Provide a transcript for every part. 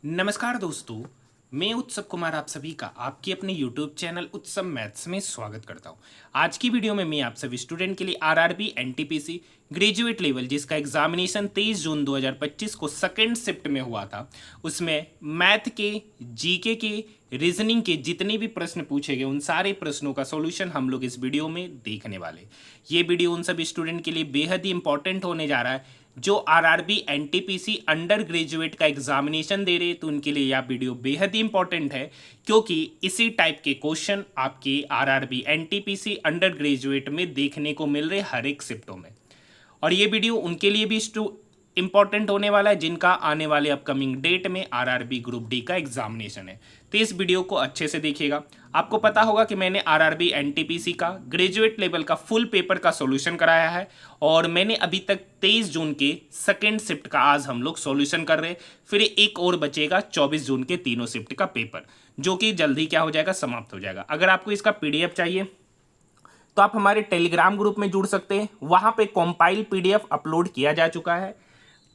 नमस्कार दोस्तों, मैं उत्सव कुमार आप सभी का आपके अपने YouTube चैनल उत्सव मैथ्स में स्वागत करता हूं। आज की वीडियो में मैं आप सभी स्टूडेंट के लिए आरआरबी एनटीपीसी ग्रेजुएट लेवल जिसका एग्जामिनेशन 23 जून 2025 को सेकेंड शिफ्ट में हुआ था, उसमें मैथ के, जीके के, रीजनिंग के जितने भी प्रश्न पूछे गए उन सारे प्रश्नों का सॉल्यूशन हम लोग इस वीडियो में देखने वाले। ये वीडियो उन सभी स्टूडेंट के लिए बेहद ही इंपॉर्टेंट होने जा रहा है जो आरआरबी एनटीपीसी अंडर ग्रेजुएट का एग्जामिनेशन दे रहे हैं, तो उनके लिए यह वीडियो बेहद ही इंपॉर्टेंट है क्योंकि इसी टाइप के क्वेश्चन आपके आरआरबी एनटीपीसी अंडर ग्रेजुएट में देखने को मिल रहे हर एक शिफ्टों में। और ये वीडियो उनके लिए भी इंपॉर्टेंट होने वाला है जिनका आने वाले अपकमिंग डेट में आरआरबी ग्रुप डी का एग्जामिनेशन है। तो इस वीडियो को अच्छे से देखिएगा। आपको पता होगा कि मैंने आरआरबी एनटीपीसी का ग्रेजुएट लेवल का फुल पेपर का सॉल्यूशन कराया है और मैंने अभी तक 23 जून के सेकेंड शिफ्ट का आज हम लोग सॉल्यूशन कर रहे हैं। फिर एक और बचेगा 24 जून के तीनों शिफ्ट का पेपर, जो कि जल्दी क्या हो जाएगा, समाप्त हो जाएगा। अगर आपको इसका पीडीएफ चाहिए तो आप हमारे टेलीग्राम ग्रुप में जुड़ सकते हैं। वहां पे कंपाइल पीडीएफ अपलोड किया जा चुका है,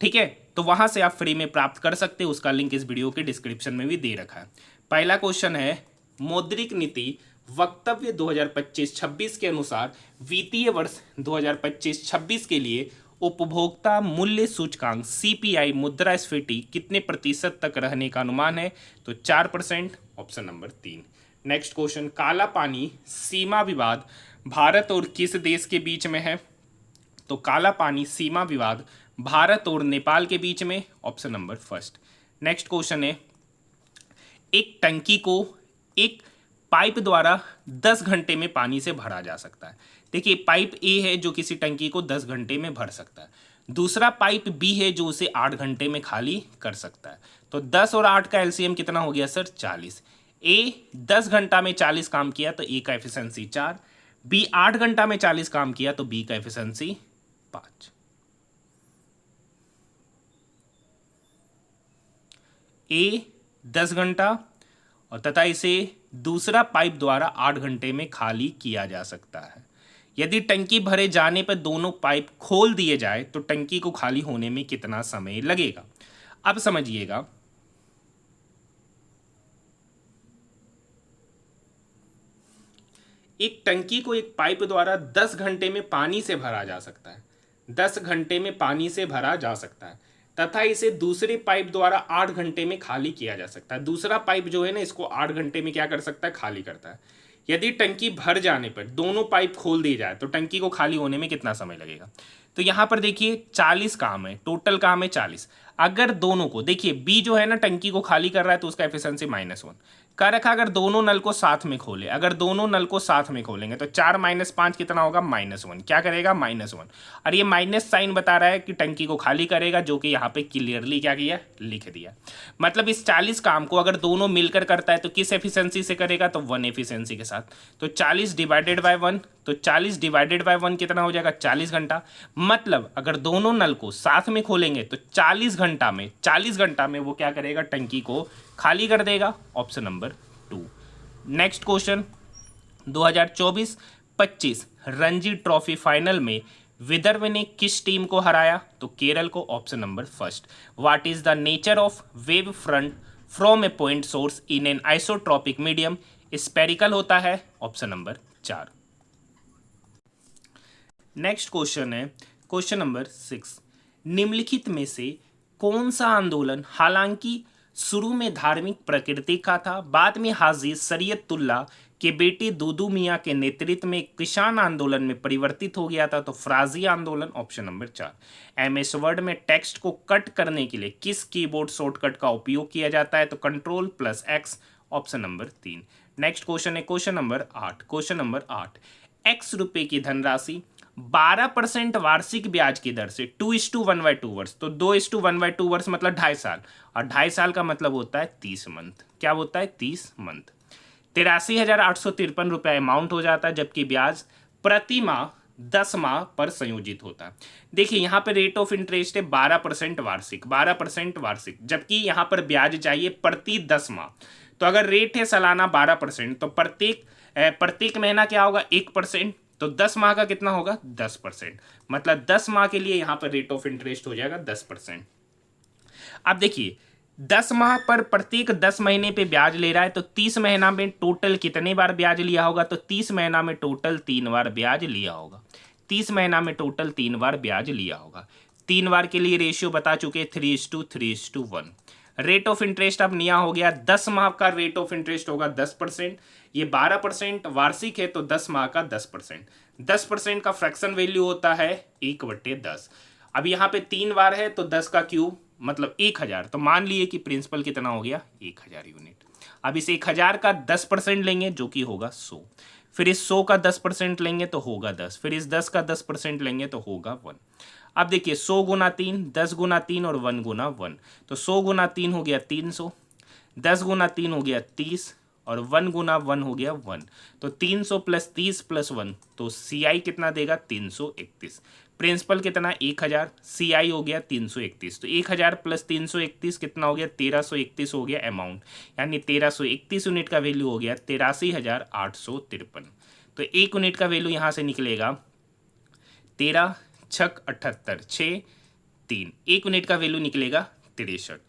ठीक है, तो वहां से आप फ्री में प्राप्त कर सकते हैं। उसका लिंक इस वीडियो के डिस्क्रिप्शन में भी दे रखा है। पहला क्वेश्चन है, मौद्रिक नीति वक्तव्य 2025-26 के अनुसार वित्तीय वर्ष 2025-26 के लिए उपभोक्ता मूल्य सूचकांक सीपीआई मुद्रास्फीति कितने प्रतिशत तक रहने का अनुमान है? तो 4%, ऑप्शन नंबर 3। नेक्स्ट क्वेश्चन, काला पानी सीमा विवाद भारत और किस देश के बीच में है? तो काला पानी सीमा विवाद भारत और नेपाल के बीच में, option number first. Next question है, एक टंकी को एक पाइप द्वारा 10 घंटे में पानी से भरा जा सकता है। देखिए, पाइप ए है जो किसी टंकी को 10 घंटे में भर सकता है, दूसरा पाइप बी है जो उसे 8 घंटे में खाली कर सकता है। तो 10 और 8 का एलसीएम कितना हो गया सर? 40। ए 10 घंटा में 40 काम किया तो ए का एफिशिएंसी 4, बी 8 घंटा में 40 काम किया तो बी का एफिशिएंसी 5। ए 10 घंटा और तथा इसे दूसरा पाइप द्वारा 8 घंटे में खाली किया जा सकता है। यदि टंकी भरे जाने पर दोनों पाइप खोल दिए जाए तो टंकी को खाली होने में कितना समय लगेगा? अब समझिएगा, एक टंकी को एक पाइप द्वारा 10 घंटे में पानी से भरा जा सकता है, 10 घंटे में पानी से भरा जा सकता है, तथा इसे दूसरे पाइप द्वारा 8 घंटे में खाली किया जा सकता है। दूसरा पाइप जो है ना, इसको 8 घंटे में क्या कर सकता है? खाली करता है। यदि टंकी भर जाने पर दोनों पाइप खोल दिए जाए तो टंकी को खाली होने में कितना समय लगेगा? तो यहाँ पर देखिए 40 काम है, टोटल काम है 40। अगर दोनों को देखिए, बी जो है ना टंकी को खाली कर रहा है तो उसका एफिशिएंसी -1 कर रखा। अगर दोनों नल को साथ में खोले, अगर दोनों नल को साथ में खोलेंगे तो 4 - 5 कितना होगा? -1। क्या करेगा? -1। और ये माइनस साइन बता रहा है कि टंकी को खाली करेगा, जो कि यहाँ पे क्लियरली क्या किया? लिख दिया। मतलब इस 40 काम को अगर दोनों मिलकर करता है तो किस एफिशिएंसी से करेगा? तो 1 एफिशिएंसी के साथ। तो 40 डिवाइडेड बाय 1, तो 40 डिवाइडेड बाय 1 कितना हो जाएगा? 40 घंटा। मतलब अगर दोनों नल को साथ में खोलेंगे तो 40 घंटा में वो क्या करेगा? टंकी को खाली कर देगा, option number 2। Next question, 2024-25 Ranji trophy final में विदर्भ ने किस टीम को हराया? तो केरल को, option number first. What is the nature of wave front from A point source in an isotropic medium? Spherical होता है, ऑप्शन नंबर 4। नेक्स्ट क्वेश्चन है क्वेश्चन नंबर 6, निम्नलिखित में से कौन सा आंदोलन हालांकि शुरू में धार्मिक प्रकृति का था, बाद में हाजी शरीयतुल्लाह के बेटे दूदू मियाँ के नेतृत्व में किसान आंदोलन में परिवर्तित हो गया था? तो फराजी आंदोलन, ऑप्शन नंबर 4। एमएस वर्ड में टेक्स्ट को कट करने के लिए किस कीबोर्ड शॉर्टकट का उपयोग किया जाता है? तो Ctrl+X, option number 3। Next question है question number 8। Question number 8, x रुपए की धनराशि 12% वार्षिक ब्याज की दर से 2:1/2 वर्ष, तो 2:1/2 वर्ष मतलब 2.5 साल, और 2.5 साल का मतलब होता है 30 मंथ। क्या होता है? 30 मंथ। 83,853 रुपये अमाउंट हो जाता है, जबकि ब्याज प्रति माह 10 माह पर संयोजित होता है। देखिए यहाँ पर रेट ऑफ इंटरेस्ट है 12% वार्षिक, 12% वार्षिक, जबकि यहाँ पर ब्याज चाहिए प्रति 10 माह। तो अगर रेट है सालाना 12%, तो प्रत्येक महीना क्या होगा? 1%। तो 10 माह का कितना होगा? 10%। मतलब 10 माह के लिए यहाँ पर रेट ऑफ इंटरेस्ट हो जाएगा 10%। अब देखिए 10 माह पर प्रत्येक 10 महीने पे ब्याज ले रहा है, तो 30 महीना में टोटल कितने बार ब्याज लिया होगा? तो 30 महीना में टोटल 3 बार ब्याज लिया होगा। 30 महीना में टोटल 3 बार ब्याज लिया होगा। 3 बार के लिए रेशियो बता चुके 3:3:1। रेट ऑफ इंटरेस्ट अब नया हो गया। 10 माह का रेट ऑफ इंटरेस्ट होगा 10%। ये 12% वार्षिक है, तो 10 माह का 10%। 10% का फ्रैक्शन वैल्यू होता है 1/10। अब यहाँ पे 3 बार है, तो 10 का क्यूब मतलब 1000। तो मान लिए कि प्रिंसिपल कितना हो गया? 1000 यूनिट। अब इस 1000 का 10% लेंगे, जो कि होगा 100। फिर इस 100 का 10% लेंगे तो होगा 10। फिर इस 10 का 10% लेंगे तो होगा 1। अब देखिए 100 गुना 3, 10 गुना 3 और 1 गुना 1। तो 100 गुना 3 हो गया 300, 10 गुना 3 हो गया 30 और 1 गुना 1 हो गया 1। तो 300 प्लस 30 प्लस 1, तो CI कितना देगा? 331। प्रिंसिपल कितना? 1000। CI हो गया 331। तो 1000 प्लस 331 कितना हो गया? 1331 हो गया अमाउंट। यानी 1331 यूनिट का वैल्यू हो गया 83,853। तो 1 यूनिट का वैल्यू यहाँ से निकलेगा 13 छक 78 6 3। 1 यूनिट का वैल्यू निकलेगा 63।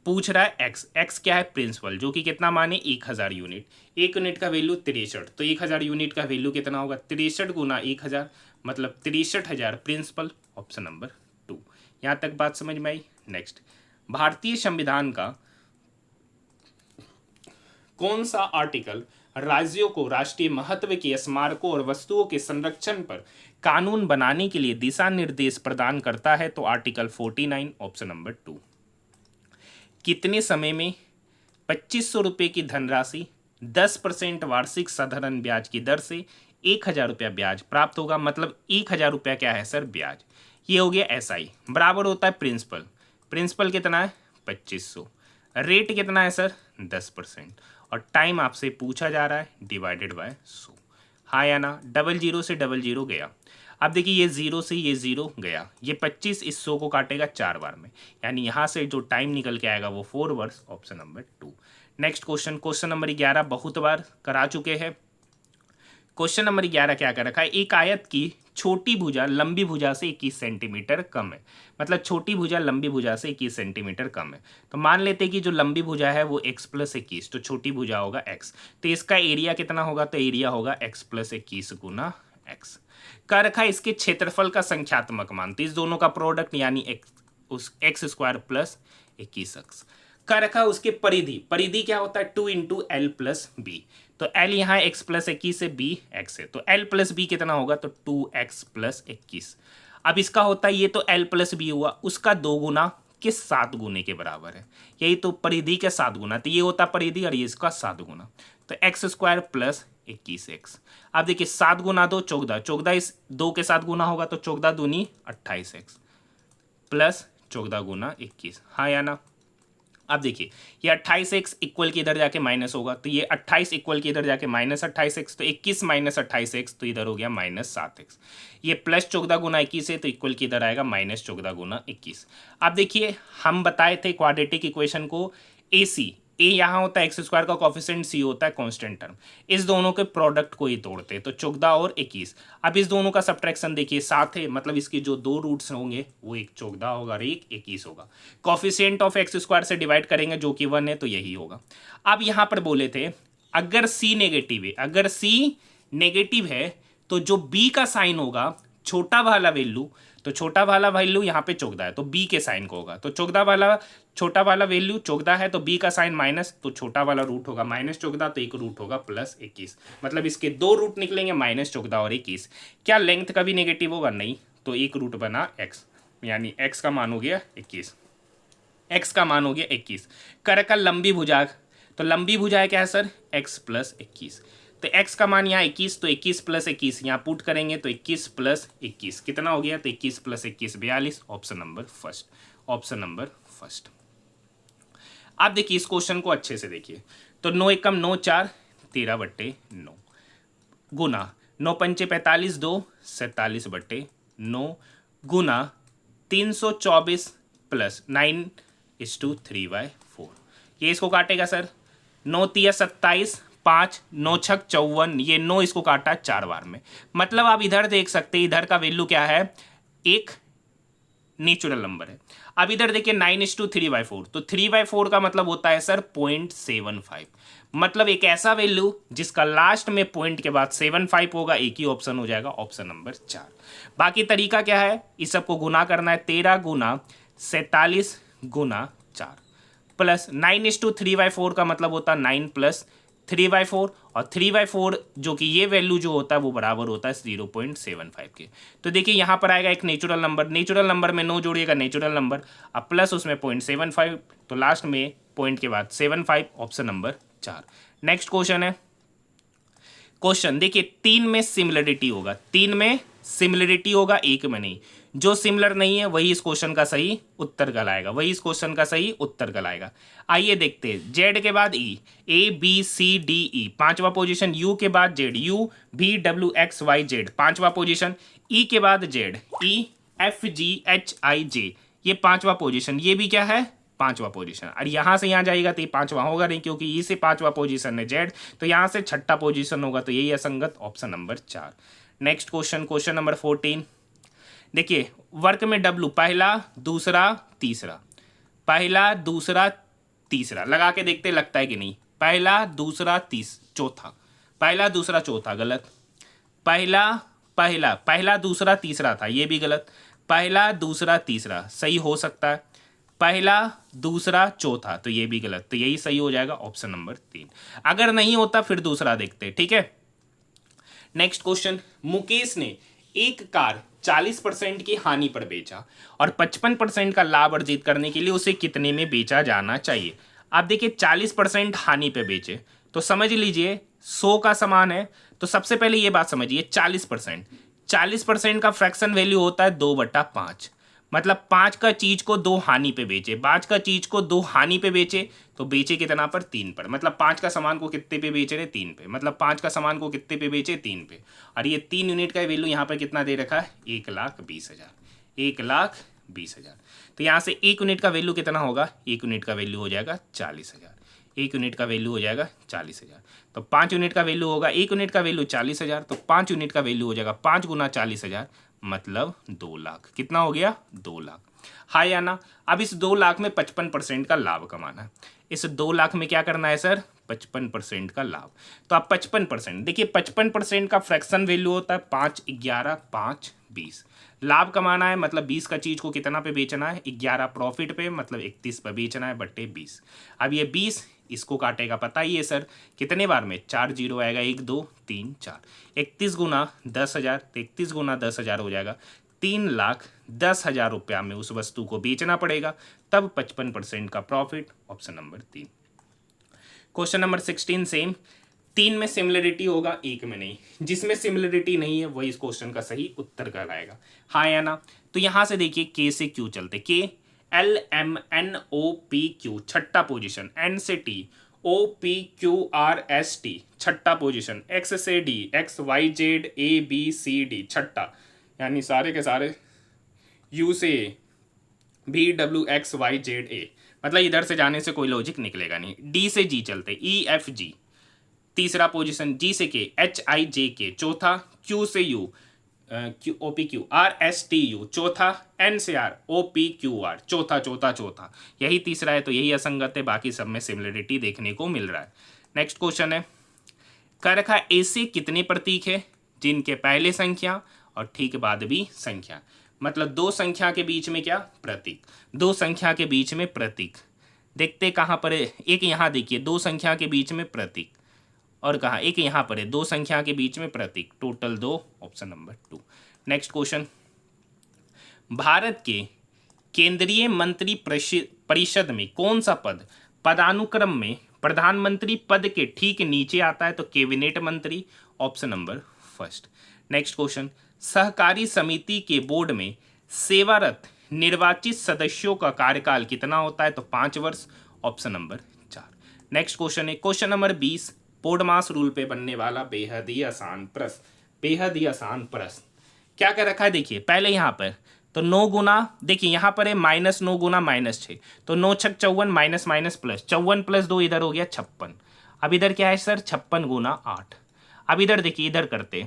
पूछ रहा है एक्स क्या है? प्रिंसिपल, जो कि कितना माने? 1000 यूनिट। 1 यूनिट का वैल्यू 63, तो 1000 यूनिट का वैल्यू कितना होगा? 63 गुना 1000 मतलब 63,000 प्रिंसिपल। Option number 2। यहाँ तक बात समझ में आई? नेक्स्ट, भारतीय संविधान का कौन सा आर्टिकल राज्यों को राष्ट्रीय महत्व के स्मारकों और वस्तुओं के संरक्षण पर कानून बनाने के लिए दिशा निर्देश प्रदान करता है? तो आर्टिकल 49। Option number 2। कितने समय में 2500 रुपये की धनराशि 10% वार्षिक साधारण ब्याज की दर से 1000 रुपया ब्याज प्राप्त होगा? मतलब 1000 रुपया क्या है सर? ब्याज। ये हो गया SI बराबर होता है प्रिंसिपल। प्रिंसिपल कितना है? 2500। रेट कितना है सर? 10%। और टाइम आपसे पूछा जा रहा है डिवाइडेड बाय 100। हाँ या ना? 00 से 00 गया। अब देखिए ये 0 से ये 0 गया। ये 25 इस 100 को काटेगा 4 बार में, यानी यहाँ से जो टाइम निकल के आएगा वो 4 वर्स। Option number 2। Next question number 11 बहुत बार करा चुके हैं। क्वेश्चन नंबर 11 क्या कर रखा है? एक आयत की छोटी भुजा लंबी भुजा से 21 सेंटीमीटर कम है। मतलब छोटी भुजा लंबी भुजा से 21 सेंटीमीटर कम है। तो मान लेते हैं कि जो लंबी भुजा है वो x + 21, तो छोटी भुजा होगा x। तो इसका एरिया कितना होगा? तो एरिया होगा x + 21 गुना x। कर रखा है इसके क्षेत्रफल का संख्यात्मक मान, तो इस दोनों का प्रोडक्ट यानी x² + 21x। कर रखा है उसके परिधि क्या होता है? 2 × L + B। तो L यहाँ x + 21 से B x है, तो L + B कितना होगा? तो 2x + 21। अब इसका होता है, ये तो L + B हुआ, उसका 2 गुना के 7 गुने के बराबर है। यही तो परिधि के 7 गुना, तो ये होता परिधि और ये इसका 7 गुना। तो x² + 21x। अब देखिए 7 गुना 2 14, 14 इस 2 के साथ गुना होगा तो 14 दूनी 28x प्लस 14 गुना 21। हाँ या ना? अब देखिए ये 28x इक्वल के इधर जाके माइनस होगा, तो ये 28 इक्वल के इधर जाके -28x, तो 21 - 28x तो इधर हो गया -7x। ये प्लस 14 गुना 21 है, तो इक्वल के इधर आएगा -14 गुना 21। अब देखिए हम बताए थे क्वाड्रेटिक इक्वेशन को AC, ए यहाँ होता है x² का कोफिशिएंट, C होता है कांस्टेंट टर्म। इस दोनों के प्रोडक्ट को ही तोड़ते हैं, तो 14 और 21। अब इस दोनों का सब्ट्रैक्शन देखिए 7 है, मतलब इसके जो 2 रूट्स होंगे वो एक 14 होगा और एक 21 होगा। कोफिशिएंट ऑफ x² से डिवाइड करेंगे जो कि 1 है, तो यही होगा। अब यहाँ पर बोले थे अगर C नेगेटिव है, अगर C नेगेटिव है तो जो B का साइन होगा छोटा वाला वैल्यू, तो छोटा वाला वैल्यू यहाँ पे 14 है तो B के साइन को होगा, तो 14 वाला छोटा वाला वैल्यू 14 है तो B का साइन माइनस, तो छोटा वाला रूट होगा -14, तो एक रूट होगा +21। मतलब इसके 2 रूट निकलेंगे -14 और 21। क्या लेंथ का भी नेगेटिव होगा? नहीं, तो एक रूट बना x, यानी x का मान हो गया 21। x का मान हो गया 21। कर का लंबी भुजा, तो लंबी भुजा क्या है सर? x + 21। तो x का मान यहाँ 21, तो 21 + 21 यहाँ पुट करेंगे तो 21 + 21 कितना हो गया? तो 21 + 21 42। Option number first. Option number first. आप देखिए इस क्वेश्चन को अच्छे से देखिए, तो 9 एकम 9 4 13/9 गुना 9 पंचे 45 2 47/9 गुना 324 प्लस 9:3/4। ये इसको काटेगा सर, 9 तिया 27 5 9 छक 54, ये 9 इसको काटा 4 बार में। मतलब आप इधर देख सकते हैं, इधर का वैल्यू क्या है? एक नेचुरल नंबर है। अब इधर देखिए 9:3/4, तो 3/4 का मतलब होता है सर 0.75, मतलब एक ऐसा वैल्यू जिसका लास्ट में पॉइंट के बाद 75 होगा, एक ही ऑप्शन हो जाएगा, ऑप्शन नंबर 4। बाकी तरीका क्या है, इस सबको गुना करना है, 13 गुना 47 गुना 4 प्लस 9:3/4 का मतलब होता है 9 प्लस 3/4, और 3/4 जो कि ये वैल्यू जो होता है वो बराबर होता है 0.75 के। तो देखिए यहाँ पर आएगा एक नेचुरल नंबर में 9 जोड़िएगा नेचुरल नंबर, अब प्लस उसमें 0.75, तो लास्ट में पॉइंट के बाद 75, ऑप्शन नंबर 4। नेक्स्ट क्वेश्चन है, क्वेश्चन देखिए 3 में सिमिलरिटी होगा, 3 में सिमिलरिटी होगा, 1 में नहीं। जो सिमिलर नहीं है वही इस क्वेश्चन का सही उत्तर कहलाएगा, वही इस क्वेश्चन का सही उत्तर कहलाएगा। आइए देखते हैं, जेड के बाद ई, ए बी सी डी ई पांचवा पोजीशन, यू के बाद Z, U V W X Y Z पांचवा पोजीशन, ई के बाद Z, E F G H I J ये पांचवा पोजीशन, ये भी क्या है पांचवा पोजीशन। और यहां से यहां जाएगा तो ये पांचवा होगा नहीं, क्योंकि ई से पांचवा पोजीशन है जेड, तो यहां से छठा पोजीशन होगा, तो यही असंगत, option number 4। Next question, question number 14 देखिए, वर्क में डब्लू पहला दूसरा तीसरा, पहला दूसरा तीसरा लगा के देखते लगता है कि नहीं, पहला दूसरा चौथा, पहला दूसरा चौथा गलत, पहला पहला पहला दूसरा तीसरा था, ये भी गलत, पहला दूसरा तीसरा सही हो सकता है, पहला दूसरा चौथा तो ये भी गलत, तो यही सही हो जाएगा, ऑप्शन नंबर 3। अगर नहीं होता फिर दूसरा देखते, ठीक है। नेक्स्ट क्वेश्चन, मुकेश ने एक कार 40% की हानि पर बेचा और 55% का लाभ अर्जित करने के लिए उसे कितने में बेचा जाना चाहिए। आप देखिए 40% हानि पे बेचे, तो समझ लीजिए 100 का सामान है, तो सबसे पहले ये बात समझिए 40% का फ्रैक्शन वैल्यू होता है 2/5, मतलब 5 का चीज को 2 हानि पे बेचे, 5 का चीज को 2 हानि पे बेचे, तो बेचे कितना पर 3 पर, मतलब 5 का सामान को कितने पे बेच रहे 3 पे, मतलब 5 का सामान को कितने पे बेचे 3 पे, और ये 3 यूनिट का वैल्यू यहाँ पर कितना दे रखा है 1,20,000, 1,20,000। तो यहाँ से 1 यूनिट का वैल्यू कितना होगा, 1 यूनिट का वैल्यू हो जाएगा 40,000, 1 यूनिट का वैल्यू हो जाएगा 40,000। तो 5 यूनिट का वैल्यू होगा, 1 यूनिट का वैल्यू 40,000, तो 5 यूनिट का वैल्यू हो जाएगा 5 गुना 40,000, मतलब 2 लाख। कितना हो गया 2 लाख, हाँ या ना। अब इस 2 लाख में 55% का लाभ कमाना है, इस 2 लाख में क्या करना है सर 55% का लाभ। तो आप 55% देखिए, 55% का फ्रैक्शन वैल्यू होता है 5, 11, 5, 20। लाभ कमाना है मतलब 20 का चीज को कितना पे बेचना है 11 प्रॉफिट पे, मतलब 31 पे बेचना है बट्टे 20। अब ये 20 इसको काटेगा पता ही है सर कितने बार में, 4 जीरो आएगा, 1 2 3 4, 31 गुना 10,000, तो 31 गुना 10,000 हो जाएगा 3,10,000 रुपया में उस वस्तु को बेचना पड़ेगा, तब 55% का profit, option number 3। Question number 16 same, 3 में सिमिलरिटी होगा 1 में नहीं, जिसमें सिमिलरिटी नहीं है वही इस क्वेश्चन का सही उत्तर कहलाएगा, हाँ या ना। तो यहां से देखिए के से क्यू चलते, K L M N O P Q छठा पोजीशन, एन से T, O P Q R S T छठा पोजीशन, एक्स से D, X Y Z A B C D छठा, यानी सारे के सारे, यू से ए, भी W X Y Z A, मतलब इधर से जाने से कोई लॉजिक निकलेगा नहीं। डी से जी चलते, ई एफ जी तीसरा पोजीशन, जी से के एच आई जे के चौथा, क्यू से U Q O P Q R S T U चौथा, एन से R O P Q R चौथा चौथा चौथा, यही तीसरा है, तो यही असंगत है, बाकी सब में सिमिलरिटी देखने को मिल रहा है। नेक्स्ट क्वेश्चन है, कह रखा ऐसे कितने प्रतीक है जिनके पहले संख्या और ठीक बाद भी संख्या, मतलब दो संख्या के बीच में क्या प्रतीक, दो संख्या के बीच में प्रतीक। देखते कहाँ पर है, एक यहाँ देखिए दो संख्या के बीच में प्रतीक, और कहा एक यहाँ पर है दो संख्या के बीच में प्रतीक, total 2, option number 2। Next question, Bharat के केंद्रीय मंत्री परिषद में कौन सा पद पदानुक्रम में प्रधानमंत्री पद के ठीक नीचे आता है, तो कैबिनेट मंत्री, ऑप्शन नंबर 1। नेक्स्ट क्वेश्चन, सहकारी समिति के बोर्ड में सेवारत निर्वाचित सदस्यों का कार्यकाल कितना होता है, तो 5 वर्ष, ऑप्शन नंबर 4। नेक्स्ट क्वेश्चन है क्वेश्चन नंबर 20, पोडमास रूल पे बनने वाला बेहद ही आसान प्रश्न, बेहद ही आसान प्रश्न। क्या कर रखा है देखिए, पहले यहाँ पर तो 9 गुना, देखिए यहाँ पर है -9 गुना -6, तो 9 छक 54 माइनस माइनस प्लस 54 + 2 इधर हो गया 56। अब इधर क्या है सर 56 गुना 8। अब इधर देखिए, इधर करते,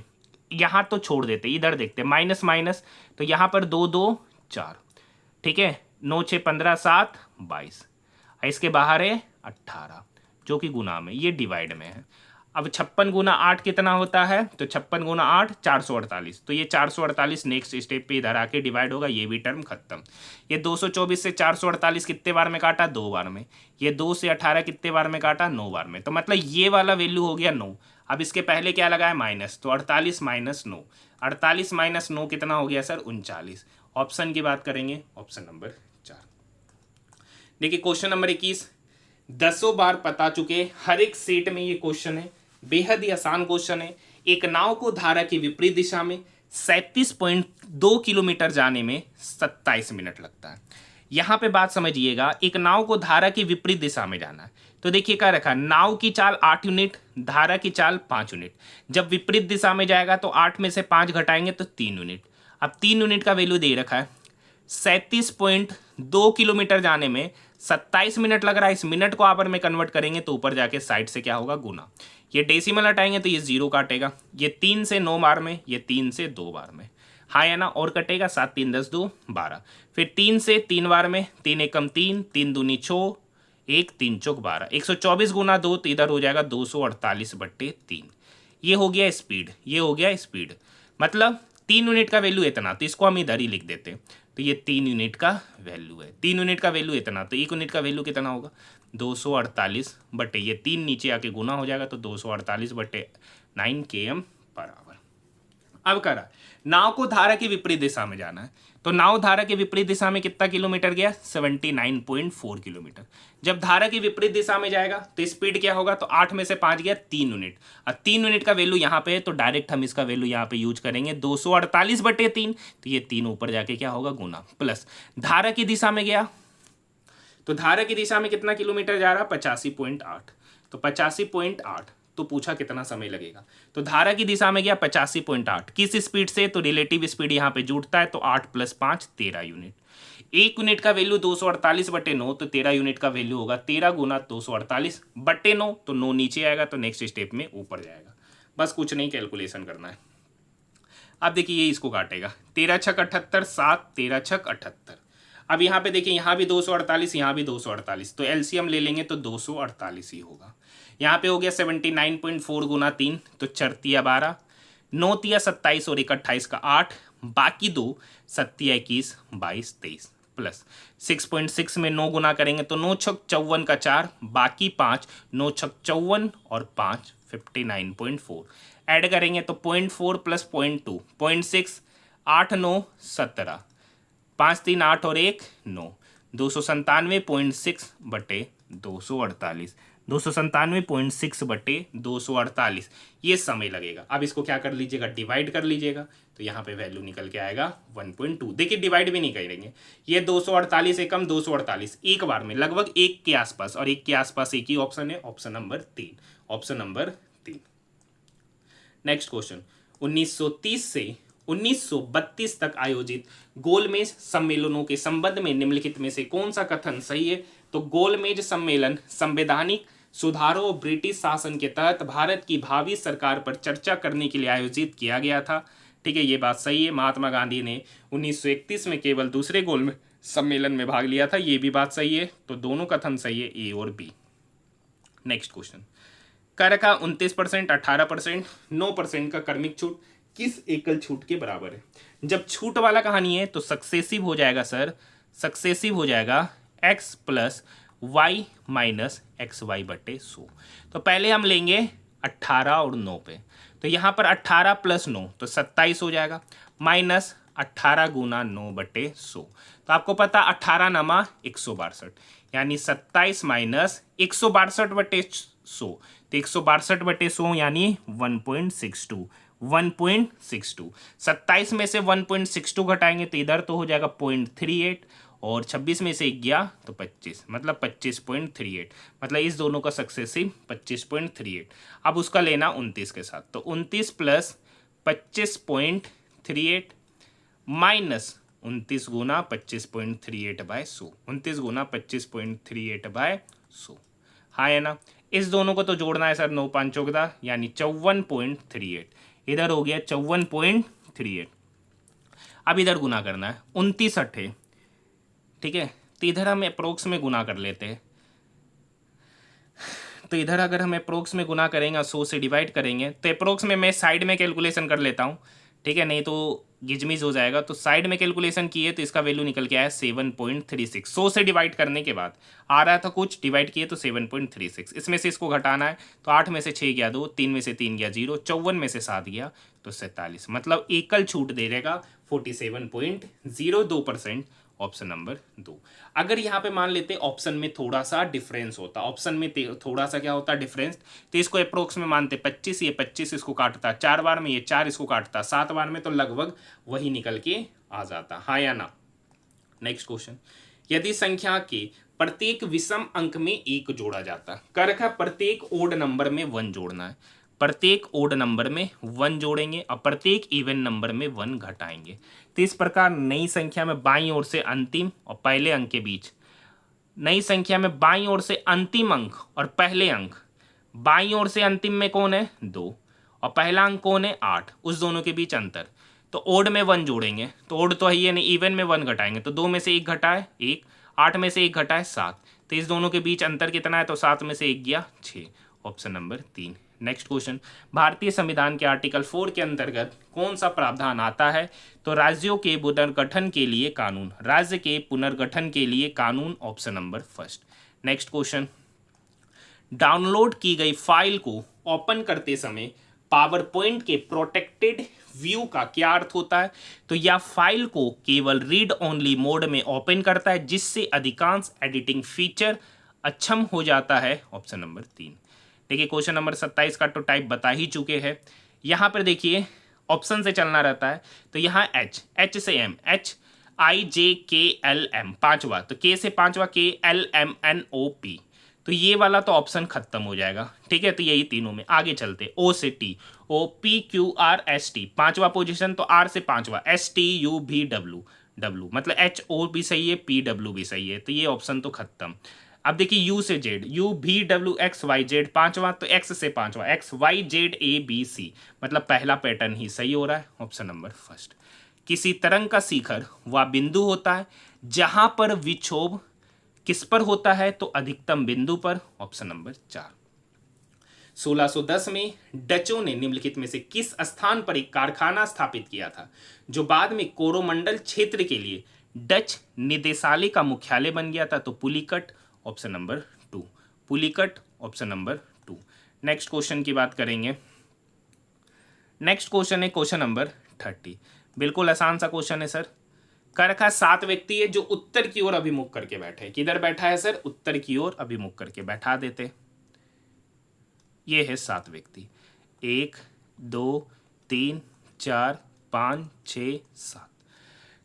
यहाँ तो छोड़ देते, इधर देखते माइनस माइनस, तो यहाँ पर 2 2 4, ठीक है, 9 6 15 7 22, इसके बाहर है 18 जो कि गुना में, ये डिवाइड में है। अब 56 गुना 8 कितना होता है, तो 56 गुना 8 448, तो ये 448 नेक्स्ट स्टेप पे इधर आके डिवाइड होगा, ये भी टर्म खत्म। ये 224 से 448 कितने बार में काटा, 2 बार में। ये 2 से 18 कितने बार में काटा, 9 बार में। तो मतलब ये वाला वैल्यू हो गया 9। अब इसके पहले क्या लगा है, माइनस, तो 48 माइनस 9, 48 माइनस 9 कितना हो गया सर, 39। ऑप्शन की बात करेंगे, ऑप्शन नंबर 4। देखिए क्वेश्चन नंबर 21, 10 बार पता चुके हर एक सेट में ये क्वेश्चन है, बेहद ही आसान क्वेश्चन है। एक नाव को धारा की विपरीत दिशा में 37.2 किलोमीटर जाने में 27 मिनट लगता है। यहां पे बात समझिएगा, एक नाव को धारा की विपरीत दिशा में जाना है, तो देखिए क्या रखा, नाव की चाल 8 यूनिट, धारा की चाल 5 यूनिट। जब विपरीत दिशा में जाएगा तो 8 में से 5 घटाएंगे तो 3 यूनिट। अब 3 यूनिट का वैल्यू दे रखा है, 37.2 किलोमीटर जाने में 27 मिनट लग रहा है। इस मिनट को आवर में कन्वर्ट करेंगे तो ऊपर जाके साइड से क्या होगा, गुना। ये डेसिमल हटाएंगे तो ये 0 काटेगा, ये 3 से 9 बार में, ये 3 से 2 बार में, हाँ है ना, और कटेगा 7 3 10 2 12, फिर 3 से 3 बार में, 3 एकम 3, 3 दूनी 6, 1 3 चौक 12, 124 गुना 2 तो इधर हो जाएगा 248/3। ये हो गया स्पीड, ये हो गया स्पीड। मतलब 3 यूनिट का वैल्यू इतना, तो इसको हम इधर ही लिख देते हैं। तो ये 3 यूनिट का वैल्यू है, 3 यूनिट का वैल्यू इतना, तो 1 यूनिट का वैल्यू कितना होगा, 248 बटे ये 3 नीचे आके गुना हो जाएगा, तो 248/9 km पर आवर। अब करा, नाव को धारा की विपरीत दिशा में जाना है, तो नाव धारा की विपरीत दिशा में कितना किलोमीटर गया, 79.4 किलोमीटर। जब धारा की विपरीत दिशा में जाएगा तो स्पीड क्या होगा, तो 8 में से 5 गया 3 यूनिट। अब 3 यूनिट का वैल्यू यहाँ पे है, तो डायरेक्ट हम इसका वैल्यू यहाँ पे यूज करेंगे, 248/3, तो ये 3 ऊपर जाके क्या होगा, गुना, प्लस धारा की दिशा में गया, तो धारा की दिशा में कितना किलोमीटर जा रहा, 85.8, तो 85.8, तो पूछा कितना समय लगेगा, तो धारा की दिशा में गया 85.8, किस स्पीड से, तो रिलेटिव स्पीड यहाँ पे जुड़ता है, तो 8 + 5 13 यूनिट। 1 यूनिट का वैल्यू 248/9, तो 13 यूनिट का वैल्यू होगा 13 गुना 248/9, तो 9 नीचे आएगा, तो नेक्स्ट स्टेप में ऊपर जाएगा। बस कुछ नहीं, कैलकुलेशन करना है। अब देखिए ये इसको काटेगा, 13 छक 78, 7 13 छक 78। अब यहाँ पे देखिए, यहाँ भी 248, यहाँ भी 248, तो एलसीएम ले लेंगे तो 248 ही होगा। यहाँ पे हो गया 79.4 गुना 3, तो 4 तिया 12, 9 तिया 27 और 1 28 का 8, बाकी 2 7 तिया 21 22 23, प्लस 6.6 में 9 गुना करेंगे तो 9 छक 54 का 4, बाकी 5, 9 छक 54 और 5 59.4, ऐड करेंगे तो 0.4 + 0.2 0.6, 8 9 17, 5 3 8 और 1 9, 297.6 बटे 248, 297.6/248, ये समय लगेगा। अब इसको क्या कर लीजिएगा, डिवाइड कर लीजिएगा, तो यहाँ पे वैल्यू निकल के आएगा 1.2। देखिए डिवाइड भी नहीं करेंगे, ये 248 एकम 248 एक बार में, लगभग 1 के आसपास, और 1 के आसपास एक ही ऑप्शन है, option number 3, option number 3। Next question, 1930 से 1932 तक आयोजित गोलमेज सम्मेलनों के संबंध में निम्नलिखित में से कौन सा कथन सही है, तो गोलमेज सम्मेलन संवैधानिक सुधारों और ब्रिटिश शासन के तहत भारत की भावी सरकार पर चर्चा करने के लिए आयोजित किया गया था। ठीक है, ये बात सही है। महात्मा गांधी ने 1931 में केवल दूसरे गोलमेज सम्मेलन में भाग लिया था, ये भी बात सही है। तो दोनों कथन सही है, ए और बी। नेक्स्ट क्वेश्चन, कह रखा 29%, 18%, 9% का क्रमिक छूट किस एकल छूट के बराबर है। जब छूट वाला कहानी है तो सक्सेसिव हो जाएगा सर, सक्सेसिव हो जाएगा x + y - xy/100। तो पहले हम लेंगे 18 और 9 पे, तो यहाँ पर 18 + 9 तो 27 हो जाएगा, माइनस 18 गुना 9/100। तो आपको पता 18 नमा 162, यानी 27 माइनस 162/100, तो 162/100 यानी 1.62, 1.62। 27 में से 1.62 घटाएंगे तो इधर तो हो जाएगा 0.38, और 26 में से 1 गया तो 25, मतलब 25.38, मतलब इस दोनों का सक्सेसिव 25.38। अब उसका लेना 29 के साथ, तो 29 + 25.38 माइनस 29 गुना 25.38/100, 29 गुना 25.38/100, हाँ है ना। इस दोनों को तो जोड़ना है सर, 9 5 14, यानी 54.38, इधर हो गया 54.38। अब इधर गुना करना है, 29 8 ठीक है। तो इधर हम अप्रोक्स में गुना कर लेते हैं। तो इधर अगर हम अप्रोक्स में गुना करेंगे और 100 से डिवाइड करेंगे तो अप्रोक्स में मैं साइड में कैलकुलेशन कर लेता हूँ, ठीक है, नहीं तो गिजमिज हो जाएगा। तो साइड में कैलकुलेशन किए तो इसका वैल्यू निकल के आया 7.36। 100 से डिवाइड करने के बाद आ रहा था कुछ, डिवाइड किए तो 7.36। इसमें से इसको घटाना है तो 8 में से 6 गया 2, 3 में से 3 गया 0, 54 में से 7 गया तो 47, मतलब एकल छूट दे देगा 47.02%, ऑप्शन नंबर 2। अगर यहाँ पे मान लेते ऑप्शन में थोड़ा सा डिफरेंस होता, ऑप्शन में थोड़ा सा क्या होता डिफरेंस, तो इसको अप्रोक्स में मानते 25, ये 25 इसको काटता 4 बार में, ये 4 इसको काटता 7 बार में, तो लगभग वही निकल के आ जाता, हाँ या ना। नेक्स्ट क्वेश्चन, यदि संख्या के प्रत्येक विषम अंक में 1 जोड़ा जाता, कर रखा प्रत्येक ओड नंबर में 1 जोड़ना है, प्रत्येक ओड नंबर में 1 जोड़ेंगे और प्रत्येक इवन नंबर में 1 घटाएंगे। तो इस प्रकार नई संख्या में बाईं ओर से अंतिम और पहले अंक के बीच, नई संख्या में बाईं ओर से अंतिम अंक और पहले अंक, बाईं ओर से अंतिम में कौन है 2 और पहला अंक कौन है 8, उस दोनों के बीच अंतर, तो ओड में 1 जोड़ेंगे, तो ओड तो है ही नहीं, इवन में 1 घटाएंगे, तो 2 में से 1 घटाए 1, 8 में से 1 घटाए 7, तो इस दोनों के बीच अंतर कितना है, तो 7 में से 1 गया 6, ऑप्शन नंबर 3। नेक्स्ट क्वेश्चन, भारतीय संविधान के आर्टिकल 4 के अंतर्गत कौन सा प्रावधान आता है, तो राज्यों के पुनर्गठन के लिए कानून, राज्य के पुनर्गठन के लिए कानून, option number first. Next question, download की गई फाइल को ओपन करते समय पावर पॉइंट के प्रोटेक्टेड व्यू का क्या अर्थ होता है, तो यह फाइल को केवल रीड ओनली मोड में ओपन करता है जिससे अधिकांश एडिटिंग फीचर अक्षम हो जाता है, ऑप्शन नंबर 3। देखिए क्वेश्चन नंबर 27 का तो टाइप बता ही चुके हैं, यहाँ पर देखिए ऑप्शन से चलना रहता है, तो यहाँ एच से एम, HIJKLM 5वां, तो के से 5वां KLMNOP, तो ये वाला तो ऑप्शन खत्म हो जाएगा, ठीक है। तो यही तीनों में आगे चलते, O से T, OPQRST 5वां पोजीशन, तो R से 5वां STUVW, मतलब HO भी सही है, PW भी सही है, तो ये ऑप्शन तो खत्म। अब देखिए U से Z, UVWXYZ 5वां, तो X से 5वां XYZABC, मतलब पहला पैटर्न ही सही हो रहा है, ऑप्शन नंबर फर्स्ट। किसी तरंग का शिखर वह बिंदु होता है जहां पर विक्षोभ किस पर होता है, तो अधिकतम बिंदु पर, ऑप्शन नंबर 4। 1610 में डचों ने निम्नलिखित में से किस स्थान पर एक कारखाना स्थापित किया था जो बाद में कोरोमंडल क्षेत्र के लिए डच निदेशालय का मुख्यालय बन गया था, तो Pulicat, option number 2, Pulicat, option number 2। Next question की बात करेंगे, नेक्स्ट क्वेश्चन है क्वेश्चन नंबर 30, बिल्कुल आसान सा क्वेश्चन है सर। कर रखा 7 व्यक्ति है जो उत्तर की ओर अभिमुख करके बैठे, किधर बैठा है सर, उत्तर की ओर अभिमुख करके बैठा देते, ये है 7 व्यक्ति, 1 2 3 4 5 6 7।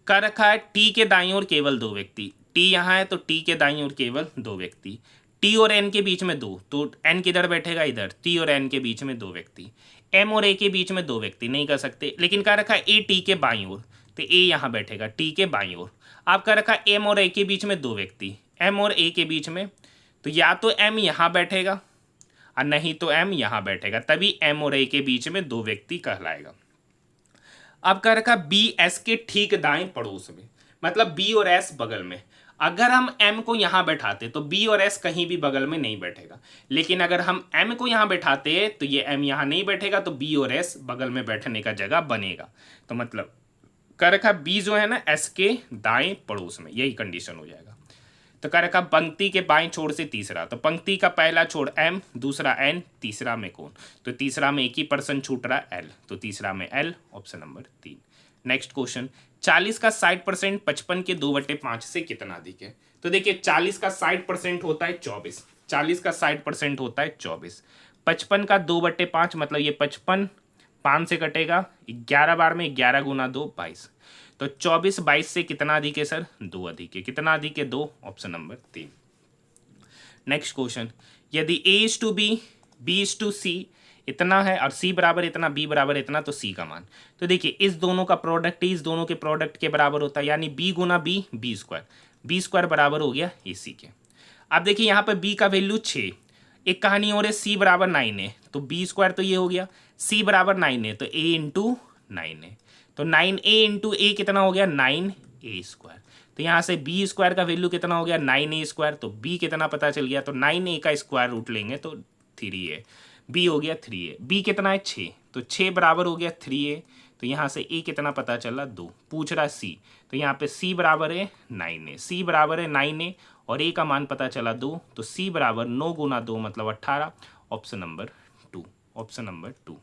कर रखा है टी के दाईं ओर केवल 2 व्यक्ति, टी यहाँ है तो टी के दाईं ओर केवल 2 व्यक्ति, टी और एन के बीच में 2, तो एन किधर बैठेगा इधर, टी और एन के बीच में 2 व्यक्ति, एम और ए के बीच में 2 व्यक्ति नहीं कर सकते, लेकिन कह रखा है ए टी के बाईं ओर, तो ए यहाँ बैठेगा टी के बाईं ओर। आप कह रखा एम और ए के बीच में 2 व्यक्ति, एम और ए के बीच में, तो या तो एम यहाँ बैठेगा और नहीं तो एम यहाँ बैठेगा, तभी एम और ए के बीच में 2 व्यक्ति कहलाएगा। अब कह रखा बी एस के ठीक दाएं पड़ोस में, मतलब बी और एस बगल में, अगर हम m को यहाँ बैठाते तो b और s कहीं भी बगल में नहीं बैठेगा, लेकिन अगर हम m को यहाँ बैठाते तो ये m यहाँ नहीं बैठेगा, तो b और s बगल में बैठने का जगह बनेगा। तो मतलब कर रखा b जो है ना s के दाएं पड़ोस में, यही कंडीशन हो जाएगा। तो कर रखा पंक्ति के बाएं छोर से तीसरा, तो पंक्ति का पहला छोर m, दूसरा n, तीसरा में कौन, तो तीसरा में एक ही पर्सन छूट रहा है l, तो तीसरा में l, option number 3। Next question, 40 का 60% 55 के 2/5 से कितना अधिक है, तो देखिए 40 का 60% होता है 24, 40 का 60% होता है 24, 55 का 2/5 मतलब ये 55 5 से कटेगा 11 बार में, 11 गुना 2 22, तो 24 22 से कितना अधिक है सर, 2 अधिक है, कितना अधिक है 2, ऑप्शन नंबर 3। नेक्स्ट क्वेश्चन, यदि A/B B/C इतना है और C बराबर इतना, B बराबर इतना, तो C का मान, तो देखिए इस दोनों का प्रोडक्ट ही इस दोनों के प्रोडक्ट के बराबर होता है, यानी B गुना B, B स्क्वायर बराबर हो गया AC के। अब देखिए यहाँ पर B का वैल्यू 6, एक कहानी और है C बराबर 9 है, तो B स्क्वायर तो ये हो गया, C बराबर 9 है तो A इंटू 9 है, तो 9A इंटू A कितना हो गया 9A स्क्वायर, तो यहाँ से बी स्क्वायर का वैल्यू कितना हो गया 9a², तो बी कितना पता चल गया, तो 9a का स्क्वायर रूट लेंगे तो 3a, बी हो गया 3a, बी कितना है 6, तो 6 बराबर हो गया 3a, तो यहाँ से ए कितना पता चला 2, पूछ रहा सी, तो यहाँ पे सी बराबर है 9a, सी बराबर है 9a और ए का मान पता चला 2, तो सी बराबर 9 गुना 2 मतलब 18, option number 2, option number 2।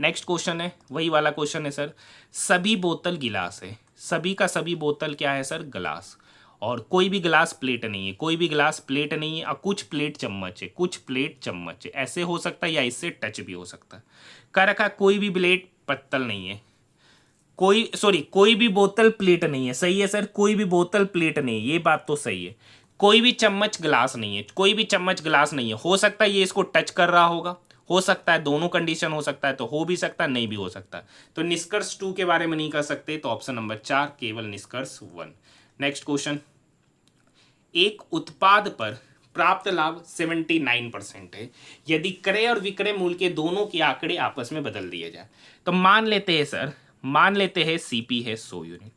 Next question है वही वाला क्वेश्चन है सर, सभी बोतल गिलास है, सभी का सभी बोतल क्या है सर गिलास, और कोई भी गिलास प्लेट नहीं है, कोई भी गिलास प्लेट नहीं है, और कुछ प्लेट चम्मच है, कुछ प्लेट चम्मच है, ऐसे हो सकता है या इससे टच भी हो सकता है। कह रखा कोई भी प्लेट पत्तल नहीं है, कोई भी बोतल प्लेट नहीं है, सही है सर, कोई भी बोतल प्लेट नहीं है, ये बात तो सही है। कोई भी चम्मच गिलास नहीं है, कोई भी चम्मच गिलास नहीं है, हो सकता है ये इसको टच कर रहा होगा, हो सकता है दोनों कंडीशन हो सकता है, तो हो भी सकता है नहीं भी हो सकता है, तो निष्कर्ष 2 के बारे में नहीं कर सकते, तो ऑप्शन नंबर 4 केवल निष्कर्ष 1। नेक्स्ट क्वेश्चन, एक उत्पाद पर प्राप्त लाभ 79% है यदि क्रय और विक्रय मूल्य के दोनों के आंकड़े आपस में बदल दिए जाए। तो मान लेते हैं सर, मान लेते हैं सीपी है 100 यूनिट,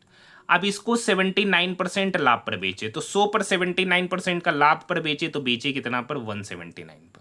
अब इसको 79% लाभ पर बेचे, तो 100 पर 79% का लाभ पर बेचे, तो बेचे कितना पर 179 पर।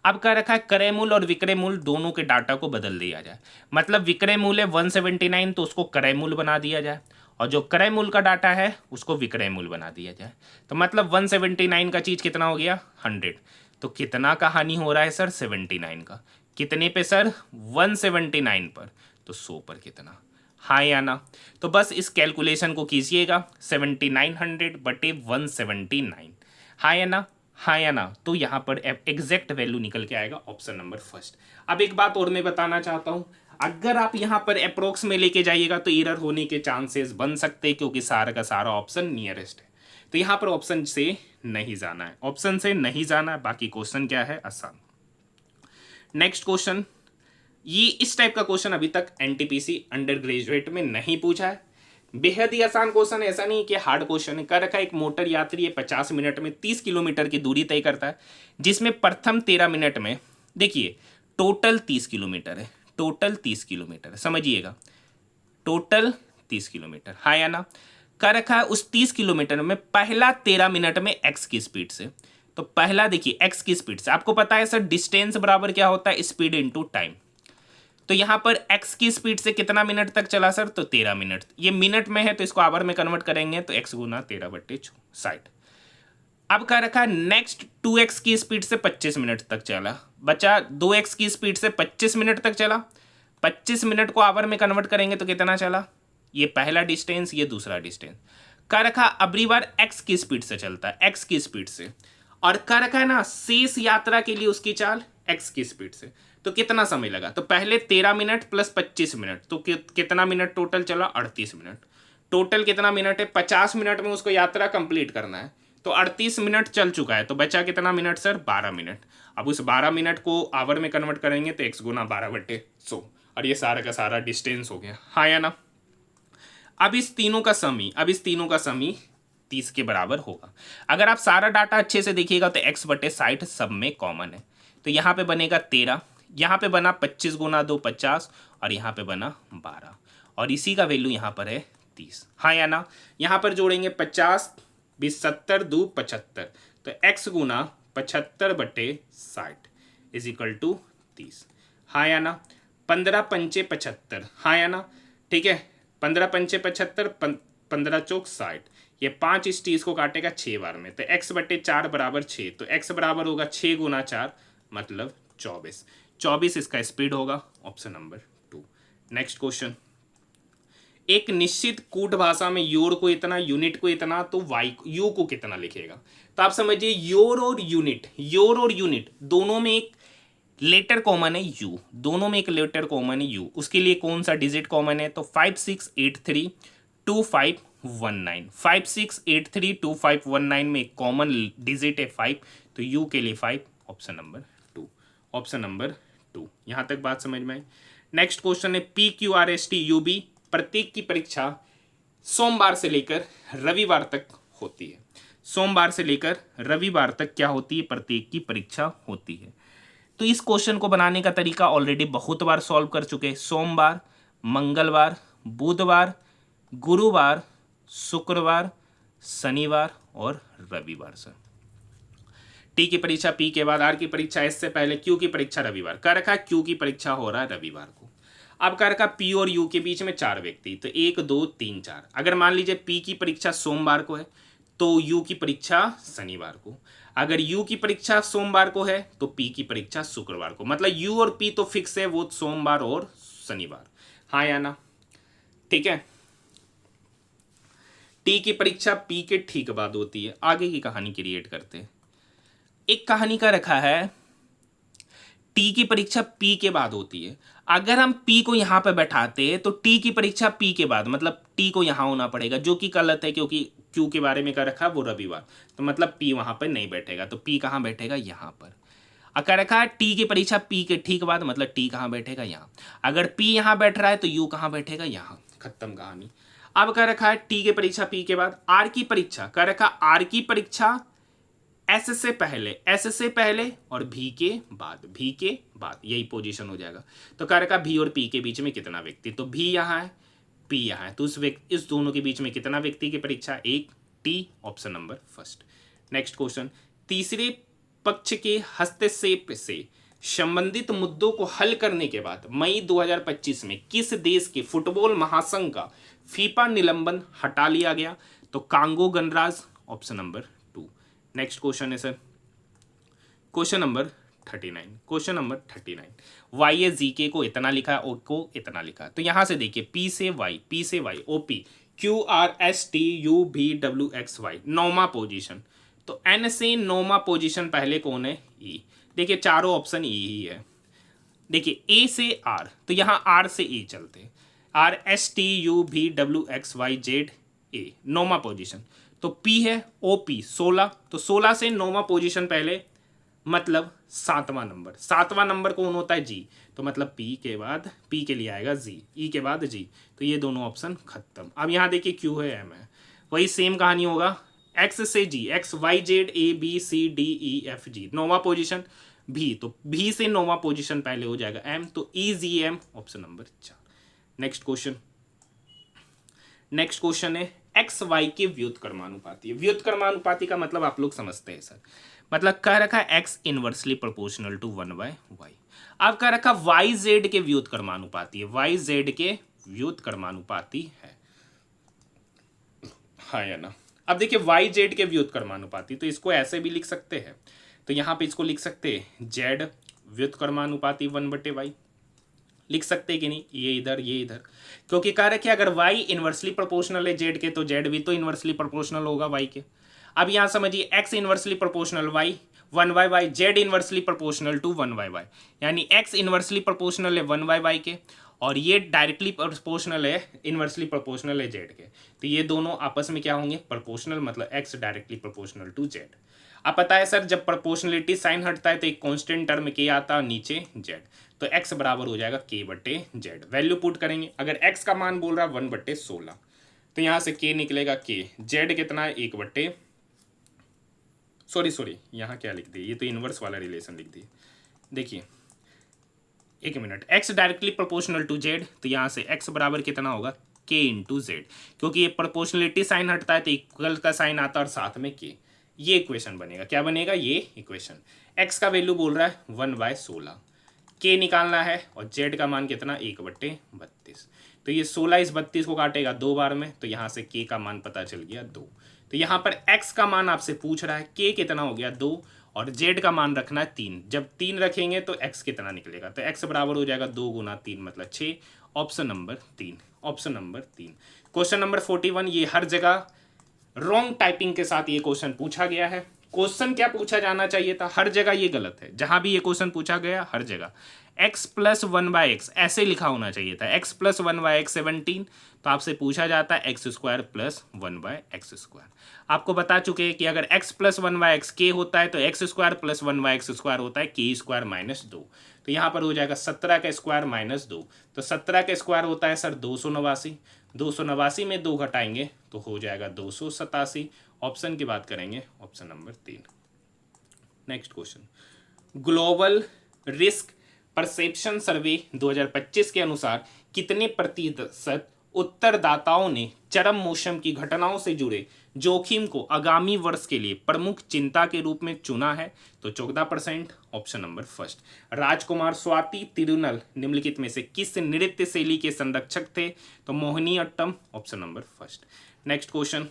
अब क्या रखा है क्रय मूल्य और विक्रय मूल्य दोनों के डाटा को बदल दिया जाए, मतलब विक्रय मूल्य है 179 तो उसको क्रय मूल्य बना दिया जाए, और जो क्रय मूल्य का डाटा है उसको विक्रय मूल्य बना दिया जाए, तो मतलब 179 का चीज कितना हो गया 100, तो कितना का हानि हो रहा है सर 79 का, कितने पे सर 179 पर, तो 100 पर कितना, हाँ या ना। तो बस इस कैलकुलेशन को कीजिएगा 7900 बटे 179, हाँ या ना, हाँ या ना, तो यहाँ पर एग्जैक्ट वैल्यू निकल के आएगा ऑप्शन नंबर फर्स्ट। अब एक बात और मैं बताना चाहता हूँ, अगर आप यहाँ पर अप्रोक्स में लेके जाइएगा तो एरर होने के चांसेस बन सकते हैं, क्योंकि सारा का सारा ऑप्शन नियरेस्ट है, तो यहाँ पर ऑप्शन से नहीं जाना है, ऑप्शन से नहीं जाना है, बाकी क्वेश्चन क्या है आसान। नेक्स्ट क्वेश्चन, ये इस टाइप का क्वेश्चन अभी तक एनटीपीसी अंडर ग्रेजुएट में नहीं पूछा है, बेहद ही आसान क्वेश्चन है, ऐसा नहीं कि हार्ड क्वेश्चन है। कर रखा है एक मोटर यात्री 50 मिनट में 30 किलोमीटर की दूरी तय करता है, जिसमें प्रथम 13 मिनट में, देखिए टोटल 30 किलोमीटर है, टोटल 30 किलोमीटर है, समझिएगा टोटल 30 किलोमीटर, हाँ या ना। कर रखा है उस 30 किलोमीटर में पहला 13 मिनट में एक्स की स्पीड से, तो पहला देखिए एक्स की स्पीड से, आपको पता है सर डिस्टेंस बराबर क्या होता है स्पीड इनटू टाइम, तो यहां पर x की स्पीड से कितना मिनट तक चला सर, तो 13 मिनट, ये मिनट में है तो इसको आवर में कन्वर्ट करेंगे तो x गुना 13/60। अब क्या रखा नेक्स्ट 2x की स्पीड से 25 मिनट तक चला, बचा 2x की स्पीड से 25 मिनट तक चला, 25 मिनट को आवर में कन्वर्ट करेंगे तो कितना चला, ये पहला डिस्टेंस ये दूसरा डिस्टेंस। क्या रखा अबरी बार x की स्पीड से चलता है, x की स्पीड से, और क्या रखा है ना शेष यात्रा के लिए उसकी चाल x की स्पीड से, तो कितना समय लगा, तो पहले 13 मिनट प्लस 25 मिनट, तो कितना मिनट टोटल चला 38 मिनट, टोटल कितना मिनट है 50 मिनट में उसको यात्रा कंप्लीट करना है, तो 38 मिनट चल चुका है, तो बचा कितना मिनट सर 12 मिनट। अब उस 12 मिनट को आवर में कन्वर्ट करेंगे तो x गुना 12/100, और ये सारा का सारा डिस्टेंस हो गया, हाँ या ना। अब इस तीनों का समी 30 के बराबर होगा। अगर आप सारा डाटा अच्छे से देखिएगा तो x/60 सब में कॉमन है, तो यहाँ पे बनेगा 13, यहाँ पे बना 25 गुना 2 50, और यहाँ पे बना 12, और इसी का वैल्यू यहाँ पर है 30, हाँ या ना। यहाँ पर जोड़ेंगे 50 20 70 2 75, तो x गुना 75/60 इज इक्वल टू 30, हाँ या ना। 15 पंचे 75, हाँ या ना, ठीक है, 15 पंचे 75, 15 चौक 60, ये 5 इस 30 को काटेगा 6 बार में, तो x/4 बराबर 6, तो x बराबर होगा 6 गुना 4 मतलब 24 इसका स्पीड होगा, ऑप्शन नंबर 2। नेक्स्ट क्वेश्चन, एक निश्चित कूट भाषा में योर को इतना यूनिट को इतना तो वाई यू को कितना लिखेगा, तो आप समझिए योर और यूनिट दोनों में एक लेटर कॉमन है यू, दोनों में एक लेटर कॉमन है यू, उसके लिए कौन सा डिजिट कॉमन है, तो 56832519, 56832519 में एक कॉमन डिजिट है 5, तो यू के लिए 5, ऑप्शन नंबर 2, ऑप्शन नंबर 2। यहां तक बात समझ में आई। नेक्स्ट क्वेश्चन है PQRST UB प्रत्येक की परीक्षा सोमवार से लेकर रविवार तक होती है, सोमवार से लेकर रविवार तक क्या होती है, प्रत्येक की परीक्षा होती है। तो इस क्वेश्चन को बनाने का तरीका ऑलरेडी बहुत बार सॉल्व कर चुके हैं, सोमवार, मंगलवार, बुधवार, गुरुवार, शुक्रवार, शनिवार और रविवार सर। टी की परीक्षा पी के बाद, आर की परीक्षा एस से पहले, क्यू की परीक्षा रविवार। कर रखा क्यू की परीक्षा हो रहा है रविवार को। अब कर रखा पी और यू के बीच में 4 व्यक्ति, तो 1 2 3 4। अगर मान लीजिए पी की परीक्षा सोमवार को है तो यू की परीक्षा शनिवार को। अगर यू की परीक्षा सोमवार को है तो पी की परीक्षा शुक्रवार को। मतलब यू और पी तो फिक्स है, वो सोमवार और शनिवार। हाँ या ना? ठीक है। टी की परीक्षा पी के ठीक बाद होती है। आगे की कहानी क्रिएट करते हैं। एक कहानी का रखा है टी की परीक्षा पी के बाद होती है। अगर हम पी को यहां पे बैठाते हैं तो टी की परीक्षा पी के बाद, मतलब टी को यहां होना पड़ेगा, जो कि गलत है क्योंकि क्यू के बारे में कर रखा है वो रविवार, तो मतलब पी वहां पर नहीं बैठेगा। तो पी कहां बैठेगा? यहां पर। अगर रखा है टी की परीक्षा पी के ठीक बाद, मतलब टी कहां बैठेगा? यहां। अगर पी यहां बैठ रहा है तो यू कहां बैठेगा? यहां। खत्म कहानी। अब कर रखा है टी की परीक्षा पी के बाद, आर की परीक्षा कर रखा, आर की परीक्षा एस से पहले, एस से पहले और भी के बाद, भी के बाद, यही पोजीशन हो जाएगा। तो कह रखा भी और पी के बीच में कितना व्यक्ति, तो भी यहाँ है, पी यहाँ है, तो इस दोनों के बीच में कितना व्यक्ति की परीक्षा? एक। T, option number first. Next question, तीसरे पक्ष के हस्तक्षेप से संबंधित मुद्दों को हल करने के बाद मई 2025 में किस देश के फुटबॉल महासंघ का फीफा निलंबन हटा लिया गया? तो कांगो गणराज्य, ऑप्शन नंबर 2। नेक्स्ट क्वेश्चन है sir question number 39। Question number 39, Y S G K को इतना लिखा है, ओ को इतना लिखा है। तो यहां से देखिए पी से वाई, पी से Y, O P Q R S T U V W X Y, 9वां पोजीशन। तो एन से 9वां पोजीशन पहले कौन है? ई। देखिए चारों ऑप्शन ई ही है। देखिए ए से आर, तो यहां आर से ए चलते, R S T U V W X Y Z A, 9वां पोजीशन। तो पी है ओ पी 16, तो 16 से 9वां पोजीशन पहले, मतलब 7वां नंबर। 7वां नंबर कौन होता है? जी। तो मतलब पी के बाद, पी के लिए आएगा जी, ई के बाद जी। तो ये दोनों ऑप्शन खत्म। अब यहाँ देखिए क्यू है, एम है, वही सेम कहानी होगा। एक्स से G, X Y Z A B C D E F G, 9वां पोजीशन भी, तो भी से 9वां पोजीशन पहले हो जाएगा एम, तो E G M, option number 4। Next question, next question है एक्स वाई के व्युत्क्रमानुपाती। व्युत्क्रमानुपाती का मतलब आप लोग समझते हैं सर, मतलब कह रखा है x inversely proportional to 1/y। अब कह रखा वाई जेड के व्युत्क्रमानुपाती है, वाई जेड के व्युत्क्रमानुपाती है, हाँ या ना? अब देखिए वाई जेड के व्युत्क्रमानुपाती, तो इसको ऐसे भी लिख सकते हैं, तो यहां पे इसको लिख सकते हैं जेड व्युत्क्रमानुपाती 1/y, लिख सकते कि नहीं? ये इधर, ये इधर, क्योंकि कह रहे कि अगर y इनवर्सली प्रोपोर्शनल है जेड के तो जेड भी तो इनवर्सली प्रोपोर्शनल होगा y के। अब यहां समझिए x inversely proportional y 1/y, Z inversely proportional to 1/y, यानी x इनवर्सली प्रोपोर्शनल है 1/y के, और ये डायरेक्टली प्रोपोर्शनल है, इनवर्सली प्रोपोर्शनल है जेड के। तो ये दोनों आपस में क्या होंगे? प्रोपोर्शनल, मतलब x directly proportional to Z. अब पता है सर जब प्रोपोर्शनलिटी साइन हटता है तो एक कांस्टेंट टर्म के आता है नीचे जेड, तो x बराबर हो जाएगा k/z। वैल्यू पुट करेंगे, अगर x का मान बोल रहा है 1/16, तो यहाँ से k निकलेगा k, z कितना है 1/, सॉरी यहाँ क्या लिख दिए, ये तो इनवर्स वाला रिलेशन लिख दिए। देखिए एक minute, x directly proportional to z, तो यहाँ से x बराबर कितना होगा? k इंटू जेड, क्योंकि ये प्रोपोर्शनलिटी साइन हटता है तो इक्वल का साइन आता है और साथ में k। ये इक्वेशन बनेगा, क्या बनेगा? ये इक्वेशन। x का वैल्यू बोल रहा है 1/16, k निकालना है और z का मान कितना? 1/32। तो ये 16 इस 32 को काटेगा 2 बार में, तो यहाँ से k का मान पता चल गया 2। तो यहाँ पर x का मान आपसे पूछ रहा है, k कितना हो गया 2, और z का मान रखना है 3। जब 3 रखेंगे तो x कितना निकलेगा? तो x बराबर हो जाएगा 2 गुना 3 मतलब 6, option number 3, option number 3। Question number 41, ये हर जगह रॉन्ग टाइपिंग के साथ ये क्वेश्चन पूछा गया है। क्वेश्चन क्या पूछा जाना चाहिए था? हर जगह ये गलत है, जहां भी ये क्वेश्चन पूछा गया हर जगह x + 1/x ऐसे लिखा होना चाहिए था, x + 1/x 17, तो आपसे पूछा जाता है x² + 1/x²। आपको बता चुके हैं कि अगर x + 1/x k होता है तो x² + 1/x² होता है k² - 2। तो यहाँ पर हो जाएगा 17 का स्क्वायर - 2, तो 17 का स्क्वायर होता है सर 289, 289 में 2 घटाएंगे तो हो जाएगा 287। ऑप्शन की बात करेंगे, option number 3। Next question, global risk perception survey 2025 के अनुसार कितने प्रतिशत उत्तरदाताओं ने चरम मौसम की घटनाओं से जुड़े जोखिम को आगामी वर्ष के लिए प्रमुख चिंता के रूप में चुना है? तो 14%, ऑप्शन नंबर फर्स्ट। राजकुमार स्वाति तिरुनल निम्नलिखित में से किस नृत्य शैली के संरक्षक थे? तो Mohiniyattam, option number first. Next question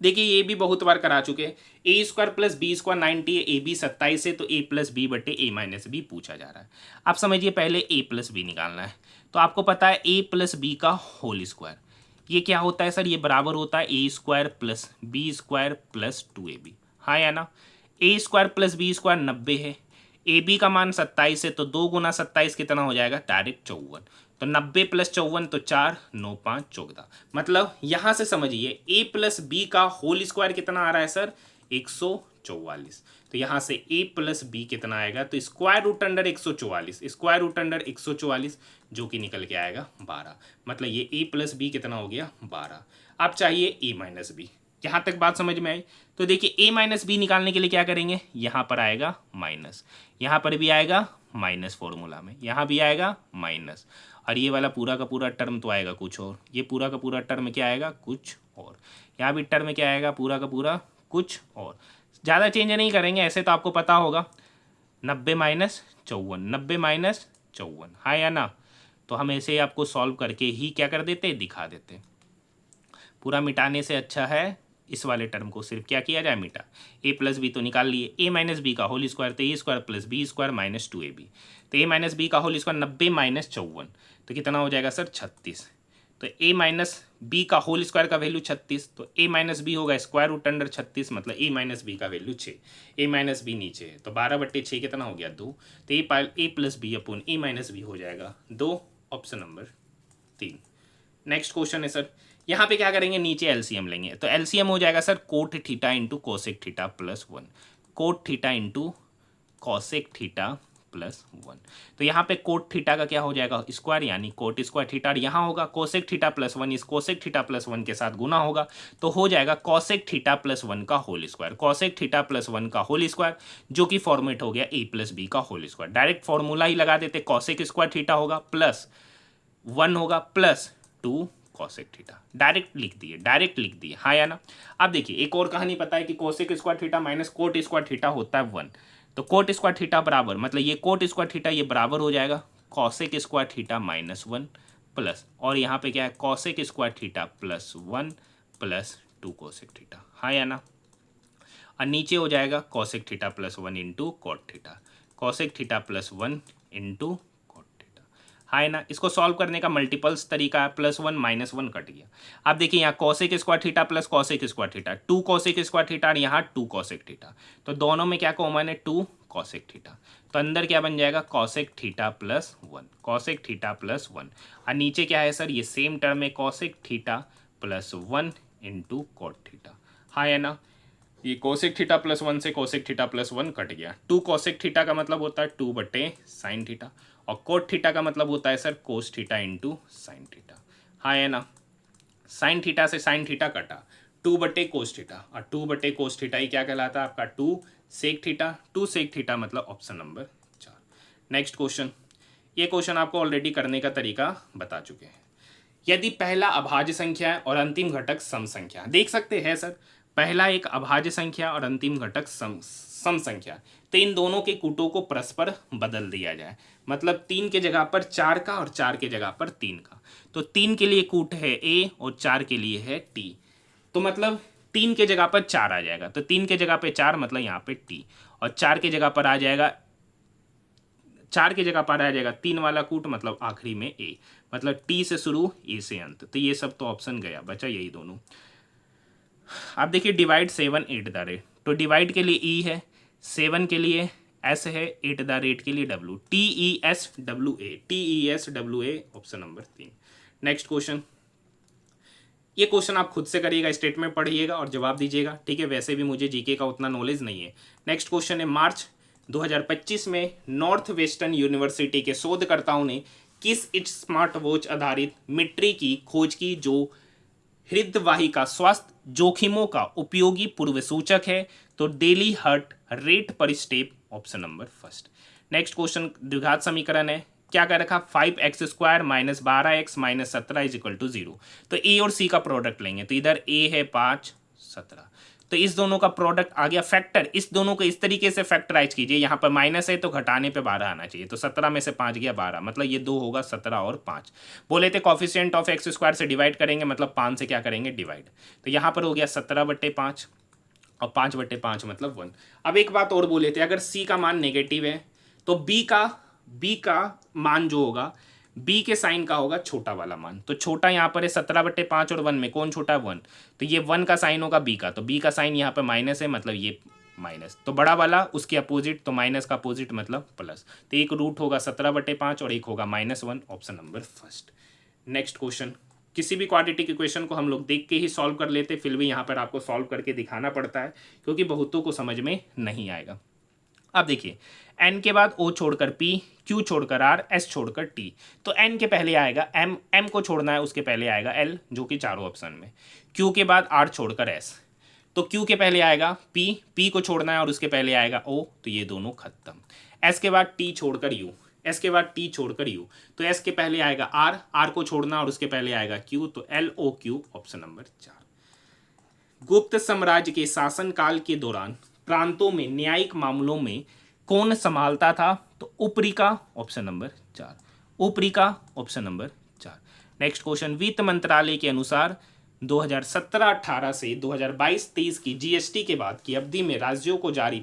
देखिए, ये भी बहुत बार करा चुके हैं। ए स्क्वायर प्लस बी स्क्वायर 90 है, ए बी 27 है, तो ए प्लस बी बटे ए माइनस बी पूछा जा रहा है। आप समझिए, पहले ए प्लस बी निकालना है। तो आपको पता है ए प्लस बी का होल स्क्वायर, ये क्या होता है सर? ये बराबर होता है A square plus B square plus 2ab, हाँ या ना? A square plus B square 90 है, ए बी का मान 27 है, तो 2 गुना 27 कितना हो जाएगा? डायरेक्ट 54। तो 90 प्लस 54 तो 4, 9 5 14। मतलब यहाँ से समझिए ए प्लस बी का होल स्क्वायर कितना आ रहा है सर? 144। तो यहाँ से a प्लस बी कितना आएगा? तो square root under 144, square root under 144, जो कि निकल के आएगा 12। मतलब ये a प्लस बी कितना हो गया? 12। अब चाहिए a माइनस बी। यहाँ तक बात समझ में आई? तो देखिए a माइनस बी निकालने के लिए क्या करेंगे? यहाँ पर आएगा माइनस, यहाँ पर भी आएगा माइनस, फॉर्मूला में यहाँ भी आएगा माइनस, और ये वाला पूरा का पूरा टर्म तो आएगा कुछ और, ये पूरा का पूरा टर्म क्या आएगा? कुछ और। यहाँ भी टर्म क्या आएगा? पूरा का पूरा कुछ और। ज़्यादा चेंज नहीं करेंगे, ऐसे तो आपको पता होगा। 90 माइनस 54, 90 माइनस 54, हाँ या ना? तो हम ऐसे आपको सॉल्व करके ही क्या कर देते? दिखा देते। पूरा मिटाने से अच्छा है इस वाले टर्म को सिर्फ क्या किया जाए? मिटा। ए प्लस बी तो निकाल लिए, ए माइनस बी का होल स्क्वायर, तो A square plus B square minus 2ab। तो ए माइनस बी का होल स्क्वायर 90 माइनस 54, तो कितना हो जाएगा सर? 36। तो a माइनस बी का होल स्क्वायर का वैल्यू 36, तो a माइनस बी होगा स्क्वायर रूट अंडर 36, मतलब a माइनस बी का वैल्यू 6। a माइनस बी नीचे है, तो 12/6 कितना हो गया? 2। तो a plus B upon a minus B हो जाएगा 2, ऑप्शन नंबर 3। नेक्स्ट क्वेश्चन है सर, यहाँ पे क्या करेंगे? नीचे एलसीएम लेंगे, तो एलसीएम हो जाएगा sir cot theta into cosec theta plus 1, cot theta into cosec theta plus 1। तो यहाँ पे कोट थीटा का क्या हो जाएगा? स्क्वायर, यानी कोट स्क्वायर थीटा। यहाँ होगा कोसेक थीटा प्लस 1, इस कोसेक थीटा प्लस 1 के साथ गुना होगा, तो हो जाएगा कोसेक थीटा प्लस 1 का whole square, cosec theta plus 1 का होल स्क्वायर, जो कि फॉर्मेट हो गया a प्लस बी का होल स्क्वायर। डायरेक्ट फॉर्मूला ही लगा देते, कोसेक स्क्वायर थीटा होगा प्लस 1 होगा प्लस 2 कोसेक थीटा। डायरेक्ट लिख दिए, हाँ या ना? अब देखिए, एक और कहानी पता है कि cosec square theta minus cot square theta होता है 1। तो कोट स्क्वायर थीटा बराबर, मतलब ये कोट स्क्वायर थीटा ये बराबर हो जाएगा cosec square theta minus 1 plus, और यहाँ पे क्या है? Cosec square theta plus 1 plus 2 cosec theta, हाँ या ना? और नीचे हो जाएगा cosec theta plus 1 into cot theta, cosec theta plus 1 into cot theta, हाँ ना? इसको सॉल्व करने का मल्टीपल्स तरीका है, +1 -1 कट गया। अब देखिए यहाँ cosec square theta plus cosec square theta, 2 cosec square theta और यहाँ 2 कॉसेक थीटा, तो दोनों में क्या कॉमन है? 2 कॉसेक थीटा। तो अंदर क्या बन जाएगा? Cosec theta plus 1, cosec theta plus 1, और नीचे क्या है सर? ये सेम टर्म है cosec theta plus 1 into cot theta, हाँ या ना? ये कोसेक थीटा प्लस 1 से कोसेक थीटा प्लस 1 कट गया। 2 कोसेक थीटा का मतलब होता है 2 बटे साइन थीटा, और कोट थीटा का मतलब होता है sir cos theta into sine theta, हाँ है ना? साइन थीटा से साइन थीटा कटा, 2 बटे कोस थीटा, और 2 बटे कोस थीटा ही क्या कहलाता है आपका? 2 सेक थीटा, 2 सेक थीटा, मतलब ऑप्शन नंबर 4। नेक्स्ट क्वेश्चन, ये क्वेश्चन आपको ऑलरेडी करने का तरीका बता चुके हैं। यदि पहला अभाज्य संख्या है और अंतिम घटक सम संख्या, देख सकते हैं सर, पहला एक अभाज्य संख्या और अंतिम घटक सम संख्या, तो इन दोनों के कूटों को परस्पर बदल दिया जाए, मतलब 3 के जगह पर 4 का और 4 के जगह पर 3 का। तो 3 के लिए कूट है a और 4 के लिए है t, तो मतलब 3 के जगह पर 4 आ जाएगा, तो 3 के जगह पे 4 मतलब यहाँ पे t, और 4 के जगह पर आ जाएगा 3 वाला कूट, मतलब आखिरी में a, मतलब t से शुरू a से अंत। तो ये सब तो ऑप्शन गया, बचा यही दोनों। अब देखिए डिवाइड 7 8 तो डिवाइड के लिए e है, 7 के लिए s है, 8 के लिए w, TESWA, option number 3। Next question, ये क्वेश्चन आप खुद से करिएगा, स्टेटमेंट पढ़िएगा और जवाब दीजिएगा, ठीक है? वैसे भी मुझे जीके का उतना नॉलेज नहीं है। नेक्स्ट क्वेश्चन है, मार्च 2025 में नॉर्थ वेस्टर्न यूनिवर्सिटी के शोधकर्ताओं ने किस स्मार्ट वॉच आधारित मीट्रिक की खोज की जो हृदयवाहिका स्वास्थ्य जोखिमों का उपयोगी पूर्व सूचक है? तो डेली हार्ट रेट पर step, option number first. Next question द्विघात समीकरण है, क्या कर रखा 5x² minus 12x minus 17 is equal to 0। तो ए और सी का प्रोडक्ट लेंगे तो इधर ए है 5 17, तो इस दोनों का प्रोडक्ट आ गया फैक्टर। इस दोनों को इस तरीके से फैक्टराइज कीजिए, यहाँ पर माइनस है तो घटाने पे 12 आना चाहिए, तो 17 में से 5 गया 12, मतलब ये 2 होगा 17 और 5। बोले थे कॉफिशिएंट ऑफ x² से डिवाइड करेंगे, मतलब 5 से क्या करेंगे डिवाइड, तो यहाँ पर हो गया 17/5 और 5/5 मतलब 1। अब एक बात और बोले थे, अगर सी का मान नेगेटिव है तो बी का मान जो होगा बी के साइन का होगा छोटा वाला मान, तो छोटा यहाँ पर है 17/5 और 1 में कौन छोटा है 1, तो ये 1 का साइन होगा बी का, तो बी का साइन यहाँ पर माइनस है मतलब ये माइनस, तो बड़ा वाला उसके अपोजिट, तो माइनस का अपोजिट मतलब प्लस, तो एक रूट होगा 17/5 और एक होगा -1, option number first. Next question, किसी भी क्वाड्रेटिक इक्वेशन को हम लोग देख के ही सॉल्व कर लेते, फिर भी यहाँ पर आपको सॉल्व करके दिखाना पड़ता है क्योंकि बहुतों को समझ में नहीं आएगा। अब देखिए n के बाद O छोड़कर P, Q छोड़कर R, S छोड़कर T, तो n के पहले आएगा M को छोड़ना है उसके पहले आएगा L जो कि चारों ऑप्शन में, Q के बाद R छोड़कर S, तो Q के पहले आएगा P को छोड़ना है और उसके पहले आएगा O, तो ये दोनों खत्म। S के बाद T छोड़कर U, S के बाद T छोड़कर U, तो S के पहले आएगा R को छोड़ना और उसके पहले आएगा Q, तो LOQ, ऑप्शन नंबर 4। गुप्त साम्राज्य के शासनकाल के दौरान प्रांतों में न्यायिक मामलों में कौन संभालता था, तो ऊपरी का, ऑप्शन नंबर 4, ऊपरी का, ऑप्शन नंबर 4। नेक्स्ट क्वेश्चन, वित्त मंत्रालय के अनुसार 2017-18 से 2022-23 की जीएसटी के बाद की अवधि में राज्यों को जारी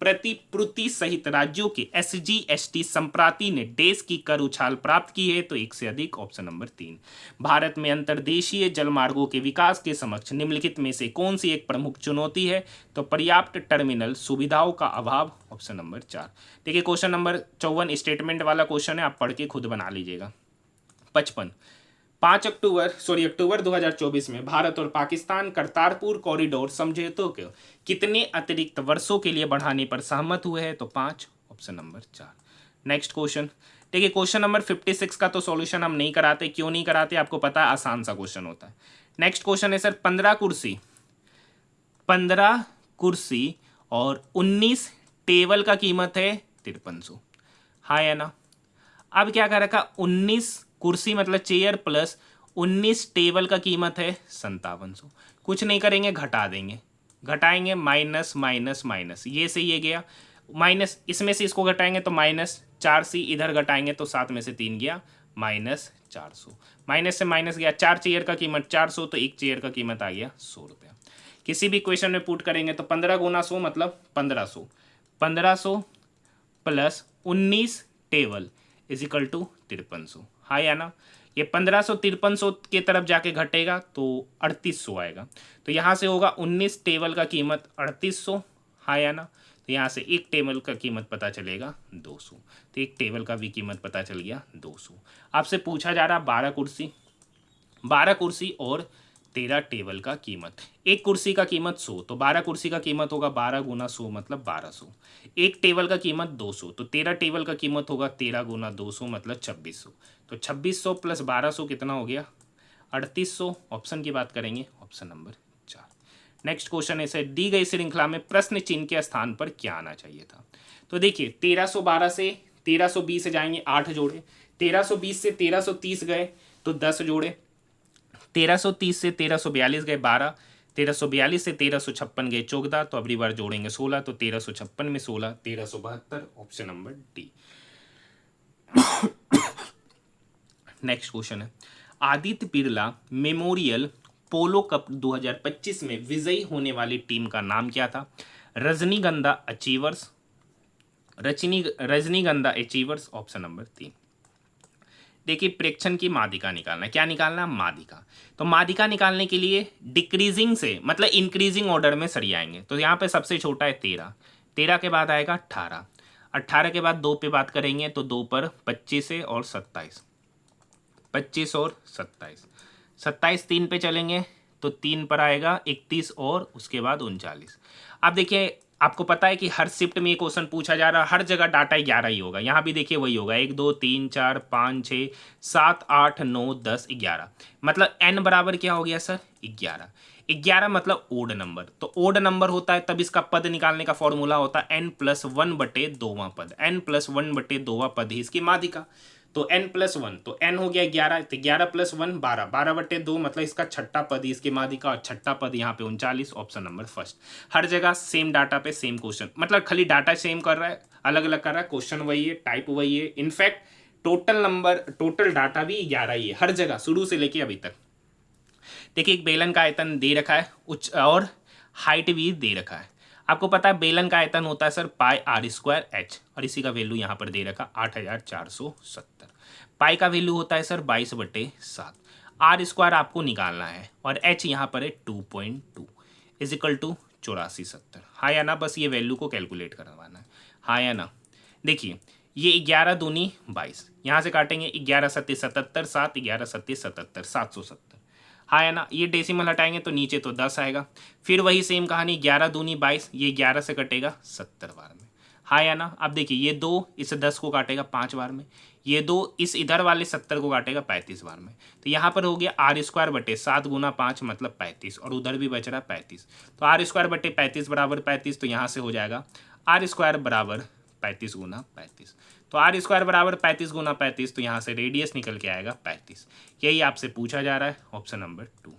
प्रतिपूर्ति सहित राज्यों के एसजीएसटी संप्राति ने देश की कर उछाल प्राप्त की है, तो एक से अधिक, ऑप्शन नंबर 3। भारत में अंतर्देशीय जलमार्गों के विकास के समक्ष निम्नलिखित में से कौन सी एक प्रमुख चुनौती है, तो पर्याप्त टर्मिनल सुविधाओं का अभाव, ऑप्शन नंबर 4। देखिए क्वेश्चन नंबर 54 स्टेटमेंट वाला क्वेश्चन है, आप पढ़ के खुद बना लीजिएगा। 55, अक्टूबर 2024 में भारत और पाकिस्तान करतारपुर कॉरिडोर समझौतों को कितने अतिरिक्त वर्षों के लिए बढ़ाने पर सहमत हुए हैं, तो 5, ऑप्शन नंबर 4। नेक्स्ट क्वेश्चन, देखिए क्वेश्चन नंबर 56 का तो सॉल्यूशन हम नहीं कराते, क्यों नहीं कराते आपको पता है, आसान सा क्वेश्चन होता है। नेक्स्ट क्वेश्चन है सर, 15 कुर्सी और 19 टेबल का कीमत है 5300, हाँ या ना। अब क्या कर रखा, 19 कुर्सी मतलब चेयर प्लस 19 टेबल का कीमत है 5700, कुछ नहीं करेंगे घटा देंगे, घटाएंगे माइनस माइनस माइनस, ये से ये गया माइनस, इसमें से इसको घटाएंगे तो -4c, इधर घटाएंगे तो 7 में से 3 गया -400, माइनस से माइनस गया, 4 चेयर का कीमत 400, तो एक चेयर का कीमत आ गया 100 रुपया। किसी भी इक्वेशन में पुट करेंगे तो 15 गुना 100 मतलब 1500 plus 19 table is equal to 5300, हाँ या ना। ये 1500 5300 के तरफ जाके घटेगा तो 3800 आएगा, तो यहाँ से होगा 19 टेबल का कीमत 3800, हाँ या ना। तो यहाँ से एक टेबल का कीमत पता चलेगा 200, तो एक टेबल का भी कीमत पता चल गया 200। आपसे पूछा जा रहा 12 कुर्सी और 13 टेबल का कीमत, एक कुर्सी का कीमत 100, तो 12 कुर्सी का कीमत होगा 12 गुना 100 मतलब 1200, एक टेबल का कीमत 200, तो 13 टेबल का कीमत होगा 13 गुना 200 मतलब 2600, तो 2600 प्लस 1200 कितना हो गया 3800, ऑप्शन की बात करेंगे, ऑप्शन नंबर 4। नेक्स्ट क्वेश्चन है, दी गई श्रृंखला में प्रश्न चिन्ह के स्थान पर क्या आना चाहिए था, तो देखिए 1312 से 1320 जाएंगे 8 जोड़े, 1320 से 1330 गए तो 10 जोड़े, 1330 से 1342 गए 12, 1342 से 1356 गए 14, तो अगली बार जोड़ेंगे 16, तो 1356 में 16 1372, option number D. Next question है, आदित्य बिरला मेमोरियल पोलो कप 2025 में विजयी होने वाली टीम का नाम क्या था, रजनीगंधा अचीवर्स, ऑप्शन नंबर 3। देखिए प्रेक्षण की माध्यिका निकालना, क्या निकालना, माध्यिका, तो माध्यिका निकालने के लिए डिक्रीजिंग से मतलब इंक्रीजिंग ऑर्डर में सरियाएंगे, तो यहाँ पे सबसे छोटा है 13 के बाद आएगा 18 के बाद 2 पे बात करेंगे तो 2 पर 25 है और 27, 25 और 27 3 पे चलेंगे तो 3 पर आएगा 31 और उसके बाद 39। अब देखिए आपको पता है कि हर शिफ्ट में ये क्वेश्चन पूछा जा रहा है, हर जगह डाटा 11 ही होगा, यहाँ भी देखिए वही होगा 1 2 3 4 5 6 7 8 9 10 11, मतलब n बराबर क्या हो गया सर 11। 11 मतलब ओड नंबर, तो ओड नंबर होता है तब इसका पद निकालने का फॉर्मूला होता है n+1/2वां पद, n+1/2वां पद ही इसकी माध्यिका। तो n+1, तो n हो गया 11, तो 11+1 12, 12/2 मतलब इसका छठा पद ही इसकी माध्यिका, और छठा पद यहाँ पे 39, ऑप्शन नंबर फर्स्ट। हर जगह सेम डाटा पे सेम क्वेश्चन, मतलब खाली डाटा सेम कर रहा है, अलग अलग कर रहा है, क्वेश्चन वही है, टाइप वही है, in fact total number, total data भी 11 ही है हर जगह शुरू से लेके अभी तक। देखिए एक बेलन का आयतन दे रखा है, उच्च और हाइट भी दे रखा है। आपको पता है बेलन का आयतन होता है सर πr²h, और इसी का वैल्यू यहाँ पर दे रखा 8470। पाई का वैल्यू होता है सर 22/7। r² आपको निकालना है और h यहाँ पर है 2.2 इजिकल टू 8470। हाँ या ना, बस ये वैल्यू को कैलकुलेट करवाना है, हाँ या ना। देखिए ये 11 दूनी 22, यहाँ से काटेंगे 11 सत्ते 77, 7 11 सत्ते 77, 770। हाँ है ना, ये डेसिमल हटाएंगे तो नीचे तो 10 आएगा। फिर वही सेम कहानी 11 दूनी 22, ये 11 से कटेगा 70 बार में। हाँ या ना, अब देखिए ये 2 इस 10 को काटेगा 5 बार में, ये 2 इस इधर वाले 70 को काटेगा 35 बार में। तो यहाँ पर हो गया r²/7 × 5 मतलब 35, और उधर भी बच रहा 35, तो r²/35 बराबर 35, तो यहाँ से हो जाएगा r² बराबर 35 × 35। तो r² बराबर 35 × 35, तो यहाँ से रेडियस निकल के आएगा 35। यही आपसे पूछा जा रहा है, ऑप्शन नंबर 2।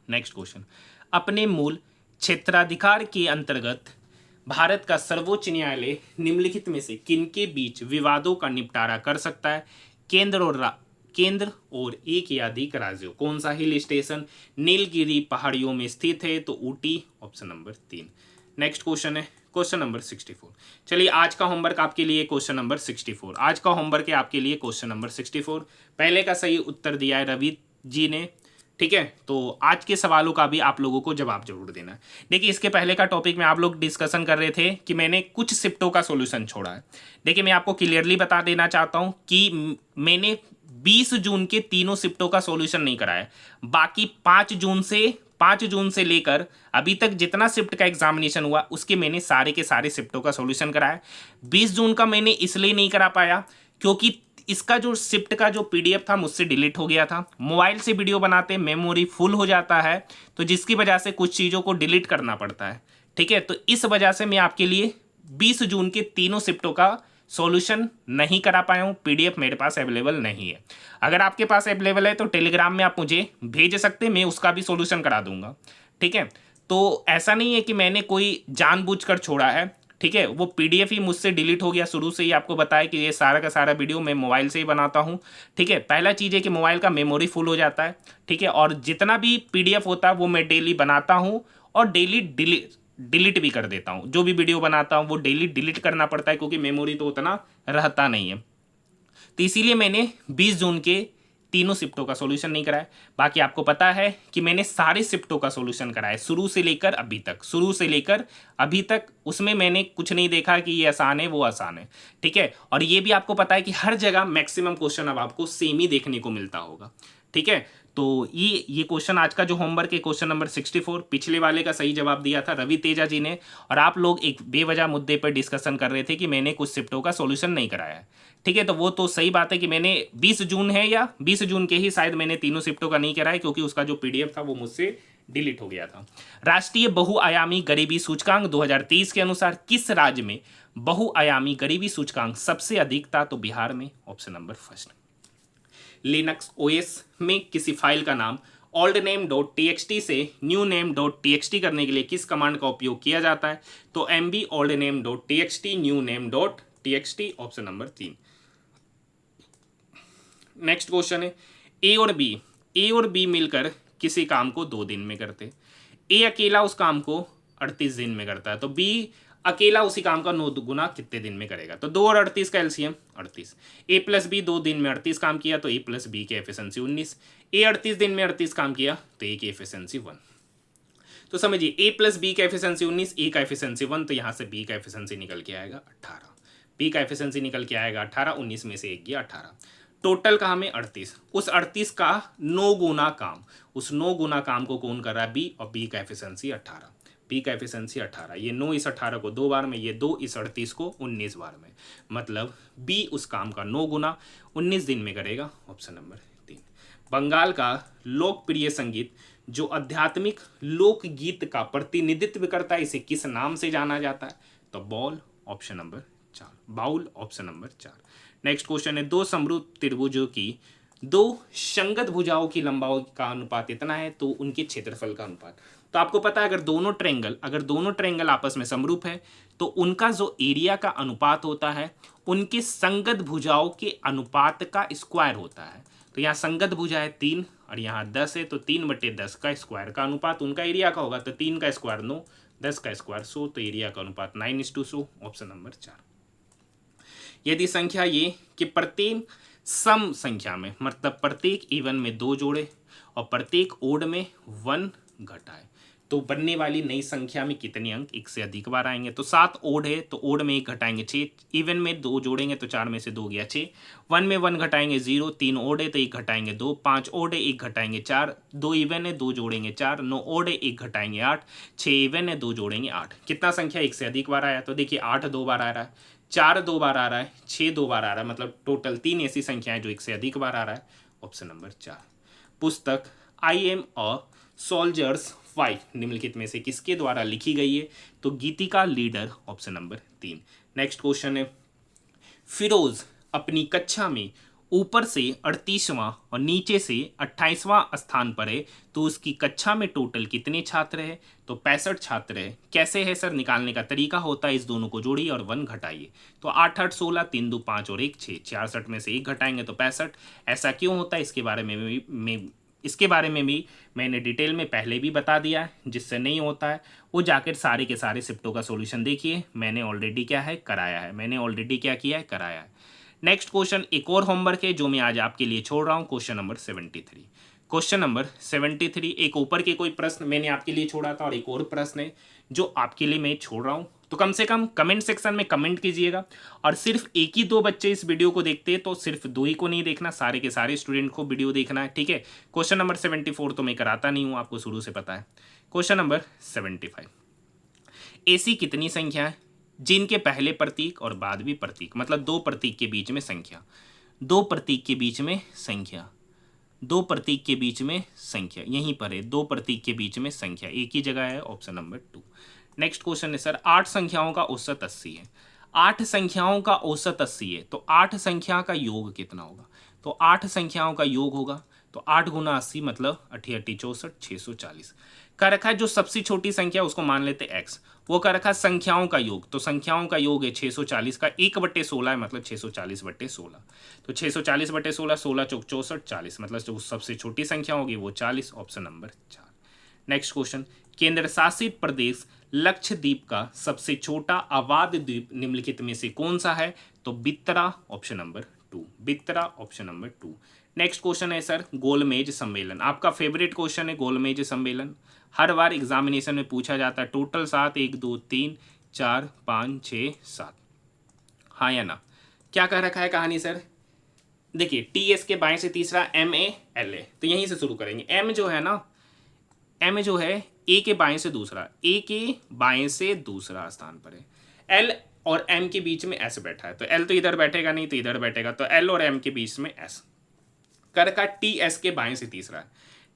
नेक्स्ट क्वेश्चन, अपने मूल क्षेत्राधिकार के अंतर्गत भारत का सर्वोच्च न्यायालय निम्नलिखित में से किनके बीच विवादों का निपटारा कर सकता है? केंद्र और एक या अधिक राज्यों। कौन सा हिल स्टेशन नीलगिरी पहाड़ियों में स्थित है? तो Ooty, option number 3। Next question है क्वेश्चन नंबर 64। चलिए आज का होमवर्क आपके लिए क्वेश्चन नंबर 64, आज का होमवर्क है आपके लिए क्वेश्चन नंबर 64। पहले का सही उत्तर दिया है रवि जी ने, ठीक है। तो आज के सवालों का भी आप लोगों को जवाब जरूर देना है। देखिए इसके पहले का टॉपिक में आप लोग डिस्कशन कर रहे थे कि मैंने कुछ शिफ्टों का सॉल्यूशन छोड़ा है। देखिए मैं आपको क्लियरली बता देना चाहता हूं कि मैंने 20 जून के तीनों शिफ्टों का सॉल्यूशन नहीं कराया, बाकी 5 जून से लेकर अभी तक जितना शिफ्ट का एग्जामिनेशन हुआ उसके मैंने सारे के सारे शिफ्टों का सॉल्यूशन कराया। 20 जून का मैंने इसलिए नहीं करा पाया क्योंकि इसका जो शिफ्ट का जो पीडीएफ था मुझसे डिलीट हो गया था। मोबाइल से वीडियो बनाते मेमोरी फुल हो जाता है, तो जिसकी वजह से कुछ चीज़ों को डिलीट करना पड़ता है, ठीक है। तो इस वजह से मैं आपके लिए 20 जून के तीनों शिफ्टों का सॉल्यूशन नहीं करा पाया हूँ। पीडीएफ मेरे पास अवेलेबल नहीं है। अगर आपके पास अवेलेबल है तो टेलीग्राम में आप मुझे भेज सकते, मैं उसका भी सॉल्यूशन करा दूंगा, ठीक है। तो ऐसा नहीं है कि मैंने कोई जानबूझकर छोड़ा है, ठीक है। वो पीडीएफ ही मुझसे डिलीट हो गया। शुरू से ही आपको बताया कि ये सारा का सारा वीडियो मैं मोबाइल से ही बनाता हूँ, ठीक है। पहला चीज़ है कि मोबाइल का मेमोरी फुल हो जाता है, ठीक है, और जितना भी पीडीएफ होता है वो मैं डेली बनाता हूँ और डेली डिलीट भी कर देता हूँ। जो भी वीडियो बनाता हूँ वो डेली डिलीट करना पड़ता है क्योंकि मेमोरी तो उतना रहता नहीं है। तो इसीलिए मैंने 20 जून के तीनों शिफ्टों का सॉल्यूशन नहीं कराया। बाकी आपको पता है कि मैंने सारे शिफ्टों का सॉल्यूशन कराया शुरू से लेकर अभी तक, उसमें मैंने कुछ नहीं देखा कि ये आसान है वो आसान है, ठीक है। और ये भी आपको पता है कि हर जगह मैक्सिमम क्वेश्चन अब आपको सेम ही देखने को मिलता होगा, ठीक है। तो ये क्वेश्चन आज का जो होमवर्क है क्वेश्चन नंबर 64, पिछले वाले का सही जवाब दिया था रवि तेजा जी ने, और आप लोग एक बेवजह मुद्दे पर डिस्कशन कर रहे थे कि मैंने कुछ शिफ्टों का सॉल्यूशन नहीं कराया है, ठीक है। तो वो तो सही बात है कि मैंने 20 जून है या 20 जून के ही शायद मैंने तीनों शिफ्टों का नहीं कराया क्योंकि उसका जो पीडीएफ था वो मुझसे डिलीट हो गया था। राष्ट्रीय बहुआयामी गरीबी सूचकांक 2023 के अनुसार किस राज्य में बहुआयामी गरीबी सूचकांक सबसे अधिक था? तो बिहार में, option number first. Linux OS में किसी फाइल का नाम oldname.txt से newName.txt करने के लिए किस कमांड का उपयोग किया जाता है? तो mb oldname.txt newName.txt, option number 3। Next question है ए और बी मिलकर किसी काम को 2 दिन में करते। ए अकेला उस काम को 38 दिन में करता है, तो बी अकेला उसी काम का 9 गुना कितने दिन में करेगा? तो 2 और 38 का एलसीएम 38। ए प्लस बी 2 दिन में 38 काम किया तो ए प्लस बी की एफिशिएंसी 19। ए 38 दिन में 38 काम किया तो ए की एफिशिएंसी 1। तो समझिए ए प्लस बी का एफिशिएंसी 19, ए का एफिशिएंसी 1, तो यहाँ से बी का एफिशिएंसी निकल के आएगा 18। बी का एफिशिएंसी निकल के आएगा 18, 19 में से 1 गया 18। टोटल का हमें 38, उस 38 का 9 गुना काम, उस 9 गुना काम को कौन कर रहा है? बी, और बी का एफिशिएंसी 18। बी का एफिशिएंसी 18, ये 9 इस 18 को 2 बार में, ये 2 इस 38 को 19 बार में, मतलब बी उस काम का 9 गुना 19 दिन में करेगा, ऑप्शन नंबर 3। बंगाल का लोकप्रिय संगीत जो आध्यात्मिक लोकगीत का प्रतिनिधित्व करता है इसे किस नाम से जाना जाता है? तो ball, option number 4, bowl, option number 4। Next question है, दो समरूप त्रिभुजों की दो संगत भुजाओं की लंबाई का अनुपात इतना है तो उनके क्षेत्रफल का अनुपात। तो आपको पता है अगर दोनों ट्रायंगल आपस में समरूप है तो उनका जो एरिया का अनुपात होता है उनके संगत भुजाओं के अनुपात का स्क्वायर होता है। तो यहाँ संगत भुजा है 3 और यहाँ 10 है, तो 3/10 का स्क्वायर का अनुपात उनका एरिया का होगा। तो 3 का स्क्वायर 9, 10 का स्क्वायर 100, तो एरिया का अनुपात 9:100, ऑप्शन नंबर 4। यदि संख्या ये कि प्रत्येक सम संख्या में मतलब प्रत्येक इवन में 2 जोड़े और प्रत्येक ओड में 1 घटाए तो बनने वाली नई संख्या में कितने अंक एक से अधिक बार आएंगे? तो 7 ओड है तो ओड में 1 घटाएंगे 6, इवन में 2 जोड़ेंगे तो 4 में से 2 गया 6, 1 में 1 घटाएंगे 0, 3 ओड है तो 1 घटाएंगे 2, 5 ओड है 1 घटाएंगे 4, 2 इवन है 2 जोड़ेंगे 4, 9 ओड है 1 घटाएंगे 8, 6 इवन है 2 जोड़ेंगे 8। कितना संख्या एक से अधिक बार आया? तो देखिए 8 2 बार आ रहा है, 4 2 बार आ रहा है, 6 2 बार आ रहा है, मतलब टोटल 3 ऐसी संख्याएं जो एक से अधिक बार आ रहा है, ऑप्शन नंबर 4। पुस्तक आई एम अ सोल्जर्स 5 निम्नलिखित में से किसके द्वारा लिखी गई है? तो Geetika leader, option number 3। Next question है, फिरोज अपनी कक्षा में ऊपर से 38वां और नीचे से 28वां स्थान पर है तो उसकी कक्षा में टोटल कितने छात्र हैं? तो 65 छात्र है। कैसे है सर? निकालने का तरीका होता है इस दोनों को जोड़िए और 1 घटाइए। तो 8 8 16, 3 2 5 और 1 6, 66 में से 1 घटाएंगे तो 65। ऐसा क्यों होता है इसके बारे में भी मैंने डिटेल में पहले भी बता दिया है। जिससे नहीं होता है वो जाकर सारे के सारे शिफ्टों का सॉल्यूशन देखिए, मैंने ऑलरेडी क्या है कराया है, मैंने ऑलरेडी क्या किया है कराया है। नेक्स्ट क्वेश्चन एक और होमवर्क है जो मैं आज आपके लिए छोड़ रहा हूं, क्वेश्चन नंबर 73। क्वेश्चन नंबर 73 एक ऊपर के कोई प्रश्न मैंने आपके लिए छोड़ा था और एक और प्रश्न है जो आपके लिए मैं छोड़ रहा हूं। तो कम से कम कमेंट सेक्शन में कमेंट कीजिएगा। और सिर्फ एक ही 2 बच्चे इस वीडियो को देखते हैं तो सिर्फ 2 ही को नहीं देखना, सारे के सारे स्टूडेंट को वीडियो देखना है, ठीक है। क्वेश्चन नंबर 74 तो मैं कराता नहीं हूं, आपको शुरू से पता है। क्वेश्चन नंबर 75, ऐसी कितनी संख्या है जिनके पहले प्रतीक और बाद भी प्रतीक, मतलब 2 प्रतीक के बीच में संख्या, 2 प्रतीक के बीच में संख्या, 2 प्रतीक के बीच में संख्या यहीं पर है, 2 प्रतीक के बीच में संख्या एक ही जगह है, ऑप्शन नंबर 2। नेक्स्ट क्वेश्चन है सर 8 संख्याओं का औसत 80 है, 8 संख्याओं का औसत 80 है तो 8 संख्या का योग कितना होगा? तो 8 संख्याओं का योग होगा तो 8 गुना 80 मतलब 8 8 64, 640। का रखा है जो सबसे छोटी संख्या उसको मान लेते x, वो का रखा संख्याओं का योग, तो संख्याओं का योग है 640 का 1/16 है मतलब 640/16, तो 640/16, 16 चौक 64, 40 मतलब जो सबसे छोटी संख्या होगी वो 40, ऑप्शन नंबर 4। नेक्स्ट क्वेश्चन, केंद्र शासित प्रदेश लक्षद्वीप का सबसे छोटा आबाद द्वीप निम्नलिखित में से कौन सा है? तो Bitra, option number 2, Bitra, option number 2। Next question है सर गोलमेज सम्मेलन, आपका फेवरेट क्वेश्चन है गोलमेज सम्मेलन, हर बार एग्जामिनेशन में पूछा जाता है। टोटल 7, 1 2 3 4 5 6 7, हाँ या ना? क्या कह रखा है कहानी सर? देखिए टी एस के बाएं से तीसरा MALA, तो यहीं से शुरू करेंगे। एम जो है ना, एम जो है ए के बाएं से दूसरा, ए के बाएं से दूसरा स्थान पर है। एल और एम के बीच में एस बैठा है तो एल तो इधर बैठेगा नहीं तो इधर बैठेगा, तो एल और एम के बीच में एस। कर का टी एस के बाएं से तीसरा,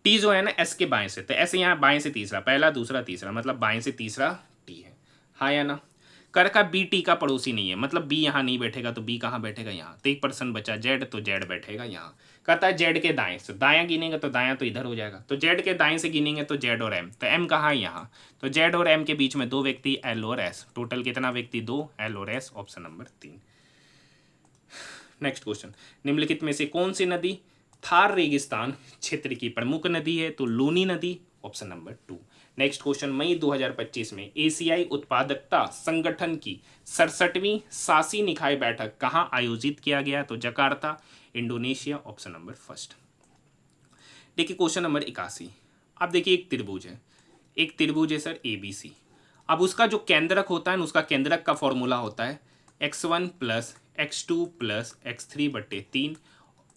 टी जो है ना एस के बाएं से, तो एस यहाँ बाएं से तीसरा, पहला दूसरा तीसरा मतलब बाएं से तीसरा टी है, हाँ या ना? कर का बी टी का पड़ोसी नहीं है, मतलब बी यहाँ नहीं बैठेगा तो बी कहाँ बैठेगा? यहाँ। तो 1% बचा जेड, तो जेड बैठेगा यहाँ। कहता है जेड के दाएं से, दायां गिनेगा तो दायां तो इधर हो जाएगा, तो जेड के दाएं से गिनेंगे तो जेड और एम, तो एम कहाँ है? यहाँ। तो जेड और एम के बीच में 2 व्यक्ति एल और एस, टोटल कितना व्यक्ति? 2, एल और S, option number 3। Next question, निम्नलिखित में से कौन सी नदी थार रेगिस्तान क्षेत्र की प्रमुख नदी है? तो लूनी नदी, ऑप्शन नंबर 2। नेक्स्ट क्वेश्चन, मई 2025 में एशियाई उत्पादकता संगठन की 67वीं शासी निकाय बैठक कहाँ आयोजित किया गया? तो जकार्ता, इंडोनेशिया, ऑप्शन नंबर 1। देखिए क्वेश्चन नंबर 81, अब देखिए एक त्रिभुज है सर ABC। अब उसका जो केंद्रक होता है ना, उसका केंद्रक का फॉर्मूला होता है x1 + x2 + x3/3,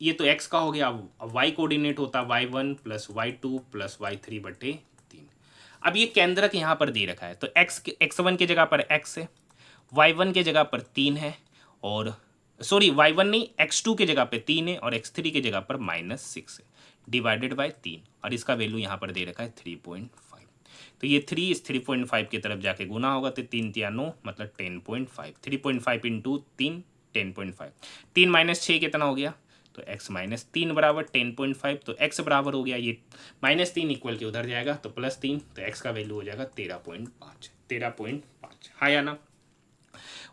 ये तो x का हो गया। अब y कोऑर्डिनेट होता है y1 + y2 + y3/3। अब ये केंद्रक यहाँ पर दे रखा है तो x1 की जगह पर x है, y1 की जगह पर 3 है, और सॉरी y1 नहीं x2 की जगह पे 3 है और x3 की जगह पर -6 है। डिवाइडेड बाय 3 और इसका वैल्यू यहाँ पर दे रखा है 3.5। तो ये 3 इस 3.5 की तरफ जाके गुना होगा तो 3 तिया 9 मतलब 10.5। 3.5 इंटू 3 10.5। 3 माइनस 6 कितना हो गया? तो x माइनस 3 बराबर 10.5। तो x बराबर हो गया ये -3 इक्वल के उधर जाएगा तो +3, तो x का वैल्यू हो जाएगा 13.5। 13.5 हाँ या ना?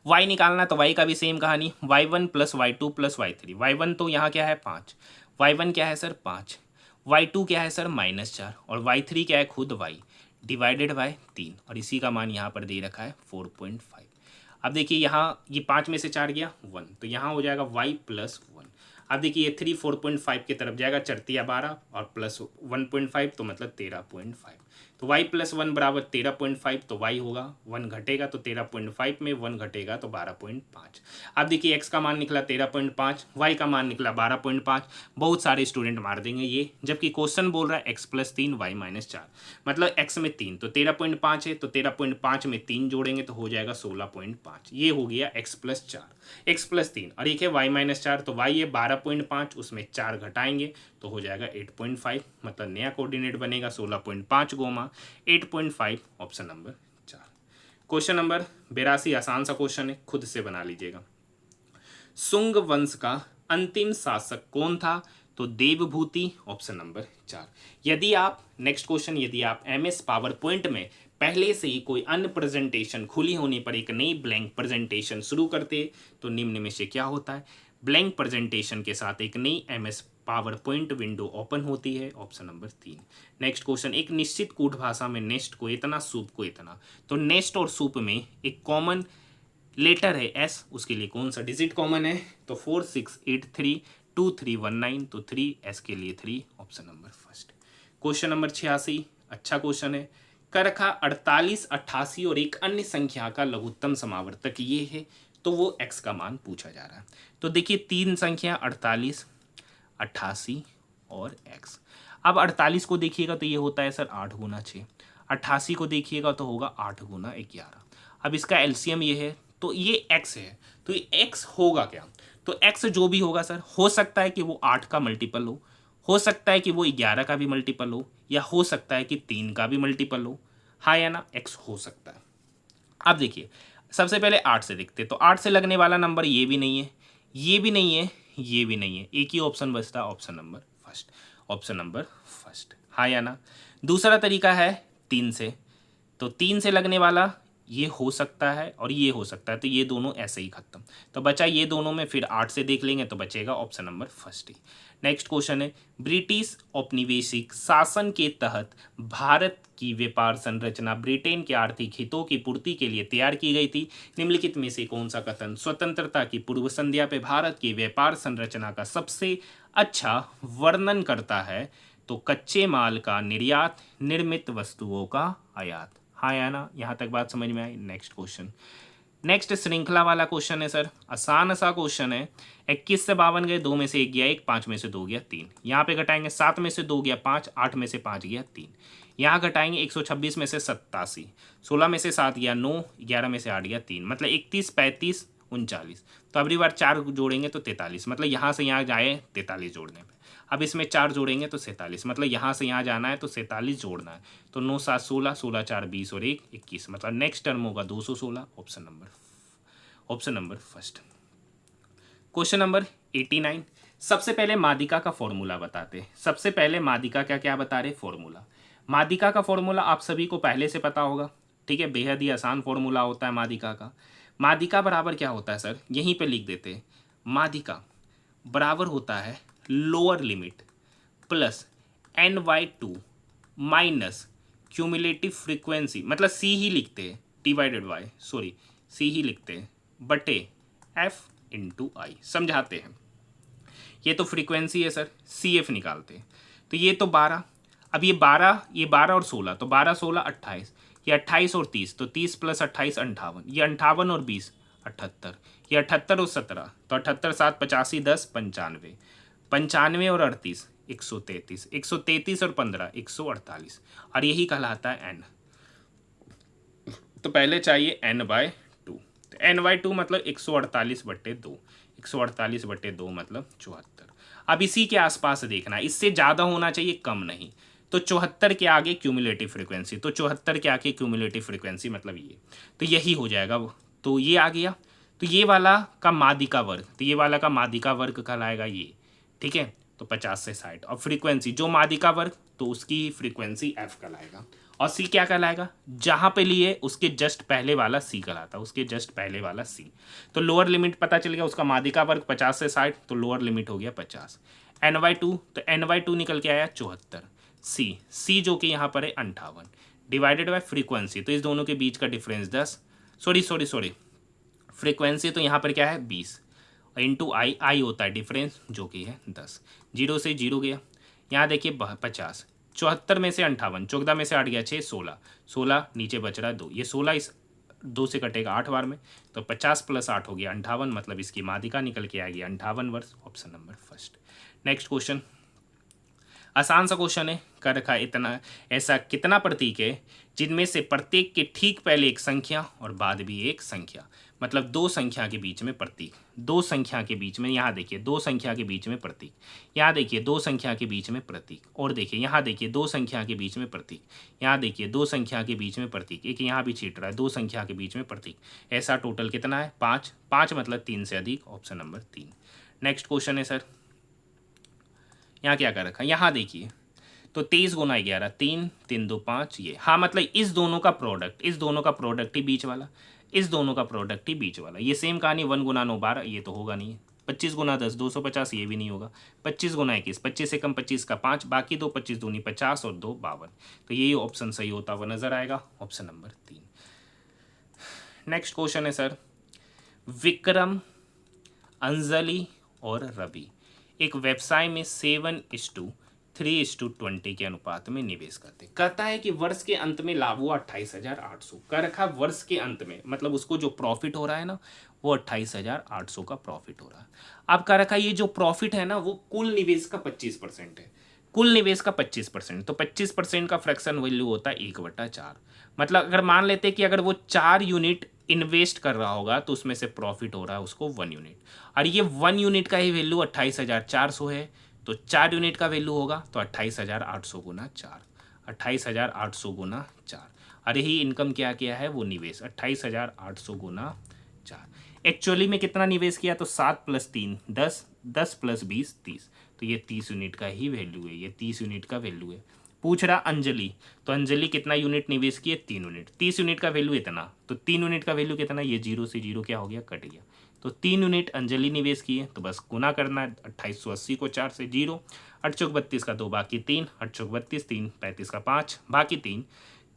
y निकालना तो y का भी सेम कहानी, y1 plus y2 plus y3। y1 तो यहाँ क्या है 5, y1 क्या है सर 5, y2 क्या है सर -4 और y3 क्या है खुद y डिवाइडेड बाय 3 और इसी का मान यहाँ पर दे रखा है 4.5। अब देखिए यहाँ ये 5 में से 4 गया 1, तो यहाँ हो जाएगा y प्लस 1। अब देखिए ये 3 4.5 की तरफ जाएगा, चरतिया 12 और प्लस 1.5 तो मतलब 13.5। तो y प्लस 1 बराबर 13.5, तो y होगा 1 घटेगा तो 13.5 में 1 घटेगा तो 12.5। अब देखिए x का मान निकला 13.5, y का मान निकला 12.5। बहुत सारे स्टूडेंट मार देंगे ये, जबकि क्वेश्चन बोल रहा है x प्लस 3 y माइनस 4, मतलब x में 3 तो 13.5 है, तो 13.5 में 3 जोड़ेंगे तो हो जाएगा 16.5। ये हो गया x प्लस 4, x प्लस 3 और एक है y माइनस 4, तो y है 12.5, उसमें 4 घटाएंगे तो हो जाएगा 8.5, मतलब नया कोऑर्डिनेट बनेगा 16.5 Goma 8.5, option number 4। Question number 82 आसान सा क्वेश्चन है, खुद से बना लीजिएगा। सुंग वंश का अंतिम शासक कौन था? तो देवभूति, ऑप्शन नंबर 4। यदि आप नेक्स्ट क्वेश्चन, यदि आप MS पावर पॉइंट में पहले से ही कोई अन्य प्रेजेंटेशन खुली होने पर एक नई ब्लैंक प्रेजेंटेशन शुरू करते तो निम्न में से क्या होता है? ब्लैंक प्रेजेंटेशन के साथ एक नई MS power point window open होती है, ऑप्शन नंबर 3। नेक्स्ट क्वेश्चन, एक निश्चित कूट भाषा में नेस्ट को इतना, सूप को इतना, तो नेस्ट और सूप में एक कॉमन लेटर है एस, उसके लिए कौन सा डिजिट कॉमन है? तो 46832319, तो 3 S के लिए 3, option number first. Question number 86 अच्छा क्वेश्चन है। करखा 48, 88 और एक अन्य संख्या का लघुत्तम समावर्तक ये है, तो वो x का मान पूछा जा रहा है। तो देखिए तीन संख्या 48, 88 और x। अब 48 को देखिएगा तो ये होता है सर 8 गुना 6, 88 को देखिएगा तो होगा 8 गुना 11। अब इसका एलसीएम ये है तो ये x है, तो ये x होगा क्या? तो x जो भी होगा सर, हो सकता है कि वो 8 का मल्टीपल हो सकता है कि वो 11 का भी मल्टीपल हो, या हो सकता है कि 3 का भी मल्टीपल हो। हाँ या ना? x हो सकता है। अब देखिए सबसे पहले 8 से देखते, तो 8 से लगने वाला नंबर ये भी नहीं है, ये भी नहीं है, ये भी नहीं है, एक ही ऑप्शन बचता है, option number first, option number first. हाँ या ना? दूसरा तरीका है 3 से, तो 3 से लगने वाला ये हो सकता है और ये हो सकता है, तो ये दोनों ऐसे ही खत्म। तो बचा ये दोनों में, फिर 8 से देख लेंगे तो बचेगा ऑप्शन नंबर फर्स्ट ही। नेक्स्ट क्वेश्चन है, ब्रिटिश औपनिवेशिक शासन के तहत भारत की व्यापार संरचना ब्रिटेन के आर्थिक हितों की पूर्ति के लिए तैयार की गई थी। निम्नलिखित में से कौन सा कथन स्वतंत्रता की पूर्व संध्या पे भारत की व्यापार संरचना का सबसे अच्छा वर्णन करता है? तो कच्चे माल का निर्यात, निर्मित वस्तुओं का आयात। हाँ या ना? यहाँ तक बात समझ में आई? नेक्स्ट क्वेश्चन, नेक्स्ट श्रृंखला वाला क्वेश्चन है सर, आसान सा क्वेश्चन है। 21 से 52 गए, 2 में से 1 गया 1, 5 में से 2 गया 3। यहाँ पे घटाएंगे 7 में से 2 गया 5, 8 में से 5 गया 3। यहाँ घटाएंगे 126 में से 87, 16 में से 7 गया 9, 11 में से 8 गया 3, मतलब 31, 35, 39। तो अगली बार 4 जोड़ेंगे तो 43, मतलब यहाँ से यहाँ जाए 43 जोड़ने पे। अब इसमें 4 जोड़ेंगे तो 47, मतलब यहाँ से यहाँ जाना है तो 47 जोड़ना है। तो 9 7 16, 16 4 20 और 1 21, मतलब नेक्स्ट टर्म होगा 216, option number first. Question number 89, सबसे पहले मादिका का फॉर्मूला बताते हैं। सबसे पहले मादिका का क्या बता रहे? फॉर्मूला। मादिका का फॉर्मूला आप सभी को पहले से पता होगा, ठीक है, बेहद ही आसान फॉर्मूला होता है मादिका का। मादिका बराबर क्या होता है सर? यहीं पे लिख देते हैं, मादिका बराबर होता है lower limit plus ny2 minus cumulative frequency, मतलब सी ही लिखते हैं, डिवाइडेड बाय, सॉरी सी ही लिखते हैं, बटे f इंटू आई। समझाते हैं, ये तो फ्रीक्वेंसी है सर, सी एफ निकालते हैं। तो ये तो 12, अब ये 12 और 16, तो 12 16 28, ये 28 और 30, तो 30 प्लस 28 58, ये 58 और 20 78, ये 78 और 17, तो 78 7 85 10 95, 95 और 38 133, 133 और 15 148, और यही कहलाता है एन। तो पहले चाहिए n बाय 2, तो n बाय 2 मतलब 148 बटे 2, 148 बटे 2 मतलब 74। अब इसी के आसपास देखना, इससे ज़्यादा होना चाहिए, कम नहीं। तो 74 के आगे क्यूमुलेटिव फ्रीक्वेंसी, तो 74 के आगे क्यूमुलेटिव फ्रीक्वेंसी मतलब ये, तो यही हो जाएगा वो। तो ये आ गया। तो ये वाला का माध्यिका वर्ग, तो ये वाला का माध्यिका वर्ग कहलाएगा ये, ठीक है। तो 50 से 60, और फ्रीक्वेंसी जो माध्यिका वर्ग, तो उसकी फ्रीक्वेंसी एफ कहलाएगा। और सी क्या कहलाएगा, जहां पे लिए उसके जस्ट पहले वाला सी कहलाता है, उसके जस्ट पहले वाला सी। तो लोअर लिमिट पता चल गया, उसका माध्यिका वर्ग 50 से 60, तो लोअर लिमिट हो गया 50। NY2, तो NY2 निकल के आया 74। सी जो कि यहाँ पर है 58 डिवाइडेड बाय फ्रीक्वेंसी, तो इस दोनों के बीच का डिफरेंस 10, सॉरी फ्रीक्वेंसी तो यहाँ पर क्या है 20, इंटू आई होता है डिफरेंस जो कि है 10। 0 से 0 गया, यहाँ देखिए 50, 74 में से 58, 14 में से 8 गया 6, 16, 16 नीचे बच रहा है 2, ये 16 इस 2 से कटेगा 8 बार में, तो 50 + 8 हो गया 58, मतलब इसकी माध्यिका निकल के आएगी 58 वर्ष, option number first. Next question, आसान सा क्वेश्चन है, कर रखा है इतना, ऐसा कितना प्रतीक है जिनमें से प्रत्येक के ठीक पहले एक संख्या और बाद भी एक संख्या, मतलब दो संख्या के बीच में प्रतीक, दो संख्या के बीच में, यहाँ देखिए दो संख्या के बीच में प्रतीक, यहाँ देखिए दो संख्या के बीच में प्रतीक, और देखिए यहाँ देखिए दो संख्या के बीच में प्रतीक, यहाँ देखिए दो संख्या के बीच में प्रतीक, एक यहाँ भी छीट रहा है, दो संख्या के बीच में प्रतीक, ऐसा टोटल कितना है 5, 5 मतलब 3 से अधिक, ऑप्शन नंबर 3। नेक्स्ट क्वेश्चन है सर, यहाँ क्या कर रखा है, यहाँ देखिए तो 23 गुना 11, 3 3 2 5, ये हाँ मतलब इस दोनों का प्रोडक्ट, इस दोनों का प्रोडक्ट ही बीच वाला, इस दोनों का प्रोडक्ट ही बीच वाला, ये सेम कहानी 1 गुना 9 12, ये तो होगा नहीं। 25 गुना 10 250, ये भी नहीं होगा। 25 गुना 21, 25 से कम 25 का 5, बाकी दो 25 दूनी 50 और 2 52, तो यही ऑप्शन सही होता हुआ नजर आएगा, ऑप्शन नंबर 3। नेक्स्ट क्वेश्चन है सर, विक्रम, अंजलि और रवि एक व्यवसाय में 7:3:20 के अनुपात में निवेश करते, कहता है कि वर्ष के अंत में लाभ हुआ 28,800, कर रखा वर्ष के अंत में, मतलब उसको जो प्रॉफिट हो रहा है ना वो 28,800 का प्रॉफिट हो रहा है। अब कह रखा ये जो प्रॉफिट है ना वो कुल निवेश का 25% है, कुल निवेश का 25%, तो 25% का फ्रैक्शन वैल्यू होता है 1/4, मतलब अगर मान लेते कि अगर वो 4 यूनिट इन्वेस्ट कर रहा होगा तो उसमें से प्रॉफिट हो रहा है उसको 1 यूनिट, और ये 1 यूनिट का ही वैल्यू 28,400 है, तो 4 यूनिट का वैल्यू होगा तो 28,800 गुना 4, 28,800 गुना 4, और यही इनकम क्या किया है वो निवेश 28,800 गुना 4। एक्चुअली में कितना निवेश किया, तो 7 + 3 10, 10 + 20 30, तो ये 30 यूनिट का ही वैल्यू है, ये 30 यूनिट का वैल्यू है। पूछ रहा अंजलि, तो अंजलि कितना यूनिट निवेश किए 3 यूनिट, 30 यूनिट का वैल्यू इतना, तो 3 यूनिट का वैल्यू कितना, ये 0 से 0 क्या हो गया कट गया, तो 3 यूनिट अंजलि निवेश किए, तो बस गुना करना है 2880 को 4 से 0, 8 चौक 32 का 2 बाकी 3, 8 चौक 32 3 35 का 5 बाकी 3,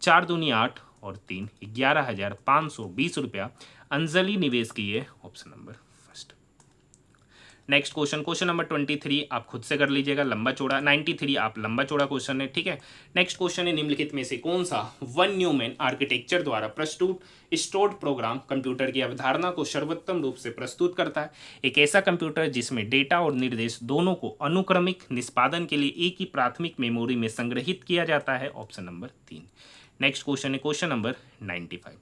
4 दूनी 8 और 3 11,520 रुपया अंजलि निवेश किए, option number first. Next question, question number 23 आप खुद से कर लीजिएगा, लंबा चौड़ा, 93 आप लंबा चौड़ा क्वेश्चन है, ठीक है। नेक्स्ट क्वेश्चन है, निम्नलिखित में से कौन सा वन न्यूमैन आर्किटेक्चर द्वारा प्रस्तुत स्टोर्ड प्रोग्राम कंप्यूटर की अवधारणा को सर्वोत्तम रूप से प्रस्तुत करता है, एक ऐसा कंप्यूटर जिसमें डेटा और निर्देश दोनों को अनुक्रमिक निष्पादन के लिए एक ही प्राथमिक मेमोरी में संग्रहित किया जाता है, ऑप्शन नंबर 3। नेक्स्ट क्वेश्चन है क्वेश्चन नंबर 95,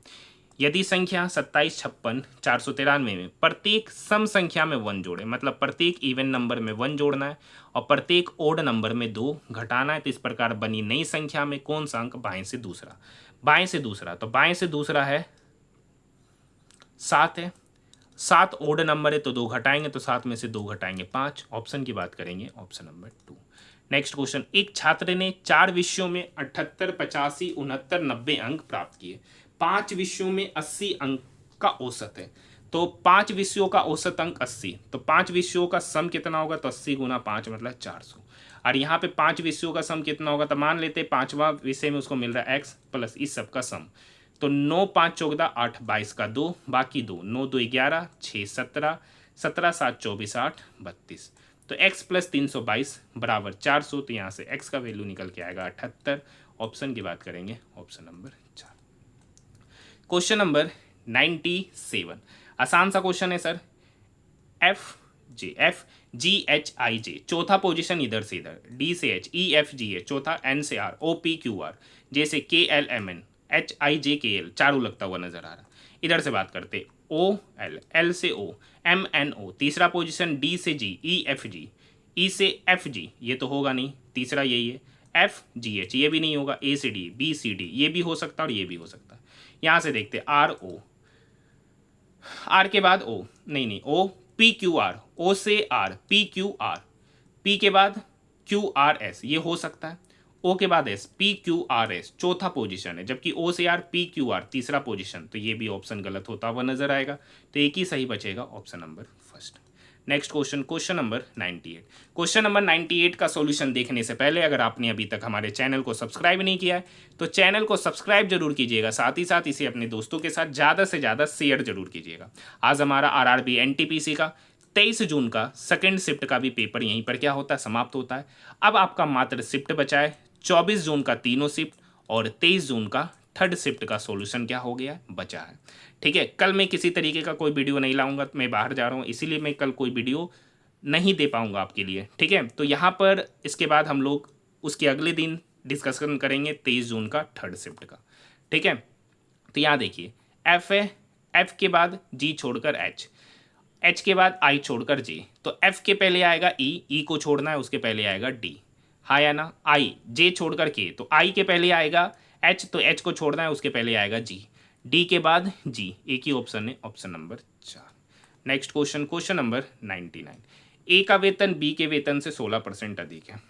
यदि संख्या 27 56 493 में प्रत्येक सम संख्या में 1 जोड़े, मतलब प्रत्येक इवन नंबर में 1 जोड़ना है और प्रत्येक ओड नंबर में 2 घटाना है, तो इस प्रकार बनी नई संख्या में कौन सा अंक बाएं से दूसरा, बाएं से दूसरा, तो बाएं से दूसरा है 7 है, 7 ओड नंबर है तो 2 घटाएंगे, तो 7 में से 2 घटाएंगे 5, ऑप्शन की बात करेंगे, ऑप्शन नंबर 2। नेक्स्ट क्वेश्चन, एक छात्र ने 4 विषयों में 78 85 69 90 अंक प्राप्त किए, 5 विषयों में 80 अंक का औसत है, तो 5 विषयों का औसत अंक 80, तो 5 विषयों का सम कितना होगा, तो 80 गुना 5 मतलब 400, और यहाँ पे 5 विषयों का सम कितना होगा, तो मान लेते 5वां विषय में उसको मिल रहा है x प्लस इस सब का सम, तो 9 5 14 8 22 का 2 बाकी 2, 9 2 11 6 17 17 7 24 8 32, तो x + 322 बराबर 400, तो यहाँ से x का वैल्यू निकल के आएगा 78, ऑप्शन की बात करेंगे, ऑप्शन नंबर 4। क्वेश्चन नंबर 97, आसान सा क्वेश्चन है सर, FGHIJ चौथा पोजीशन इधर से इधर, D से H, EFGA चौथा, N से R, OPQR जैसे KLMN HIJKL चारों लगता हुआ नजर आ रहा, इधर से बात करते OL, L से O, MNO तीसरा पोजीशन, D से G, EFG ई से एफ जी, ये तो होगा नहीं, तीसरा यही है, एफ जी एच ये भी नहीं होगा, ए से डी, बी सी डी ये भी हो सकता है और ये भी हो सकता है। यहाँ से देखते हैं आर ओ, आर के बाद ओ, नहीं ओ पी क्यू आर, ओ से R P Q are, P के बाद क्यू आर एस ये हो सकता है, ओ के बाद S, P Q R S चौथा पोजीशन है, जबकि ओ से आर पी क्यू आर तीसरा पोजीशन, तो ये भी ऑप्शन गलत होता हुआ नजर आएगा। तो एक ही सही बचेगा, option number first. Next question, question number 98। Question number 98 का सॉल्यूशन देखने से पहले अगर आपने अभी तक हमारे चैनल को सब्सक्राइब नहीं किया है तो चैनल को सब्सक्राइब जरूर कीजिएगा, साथ ही साथ इसे अपने दोस्तों के साथ ज़्यादा से ज़्यादा शेयर जरूर कीजिएगा। आज हमारा आरआरबी एनटीपीसी का 23 जून का सेकेंड शिफ्ट का भी पेपर यहीं पर क्या होता है, समाप्त होता है। अब आपका मात्र शिफ्ट बचा है 24 जून का तीनों शिफ्ट और 23 जून का थर्ड शिफ्ट का सॉल्यूशन क्या हो गया, बचा है। ठीक है, कल मैं किसी तरीके का कोई वीडियो नहीं लाऊंगा, मैं बाहर जा रहा हूँ इसीलिए मैं कल कोई वीडियो नहीं दे पाऊंगा आपके लिए। ठीक है, तो यहाँ पर इसके बाद हम लोग उसके अगले दिन डिस्कशन करेंगे 23 जून का थर्ड शिफ्ट का। ठीक है, तो यहाँ देखिए एफ है, एफ के बाद जी छोड़कर एच, एच के बाद आई छोड़कर जे, तो एफ के पहले आएगा ई, ई को छोड़ना है उसके पहले आएगा डी, हाँ या ना, आई, जे छोड़कर के, तो आई के पहले आएगा एच, तो एच को छोड़ना है उसके पहले आएगा जी, डी के बाद जी, एक ही ऑप्शन है, option number 4। Next question, question number 99। ए का वेतन बी के वेतन से 16% अधिक है।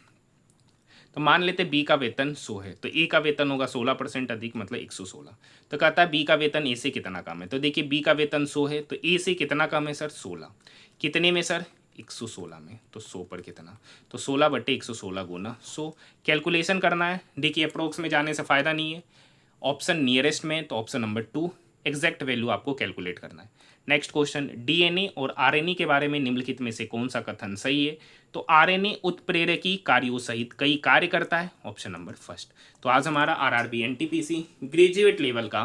तो मान लेते बी का वेतन 100 है तो ए का वेतन होगा 16% अधिक, मतलब 116। तो कहता है बी का वेतन ए से कितना कम है। तो देखिए बी का वेतन 100 है तो ए से कितना कम है सर, 16। कितने में सर, 116 में। तो 100 पर कितना, तो 16/116 गुना 100। कैलकुलेशन करना है, देखिए अप्रोक्स में जाने से फ़ायदा नहीं है, ऑप्शन नियरेस्ट में, तो ऑप्शन नंबर 2 एग्जैक्ट वैल्यू आपको कैलकुलेट करना है। नेक्स्ट क्वेश्चन, डीएनए और आरएनए के बारे में निम्नलिखित में से कौन सा कथन सही है। तो आरएनए उत्प्रेरकी कार्यों सहित कई कार्य करता है, ऑप्शन नंबर फर्स्ट। तो आज हमारा आरआरबी एनटीपीसी ग्रेजुएट लेवल का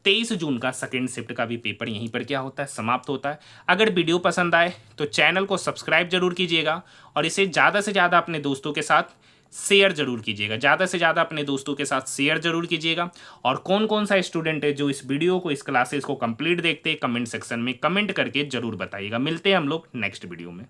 23 जून का सेकेंड शिफ्ट का भी पेपर यहीं पर क्या होता है, समाप्त होता है। अगर वीडियो पसंद आए तो चैनल को सब्सक्राइब जरूर कीजिएगा और इसे ज़्यादा से ज़्यादा अपने दोस्तों के साथ शेयर जरूर कीजिएगा, ज़्यादा से ज़्यादा अपने दोस्तों के साथ शेयर जरूर कीजिएगा। और कौन कौन सा स्टूडेंट है जो इस वीडियो को, इस क्लासेस को कंप्लीट देखते हैं, कमेंट सेक्शन में कमेंट करके जरूर बताइएगा। मिलते हैं हम लोग नेक्स्ट वीडियो में।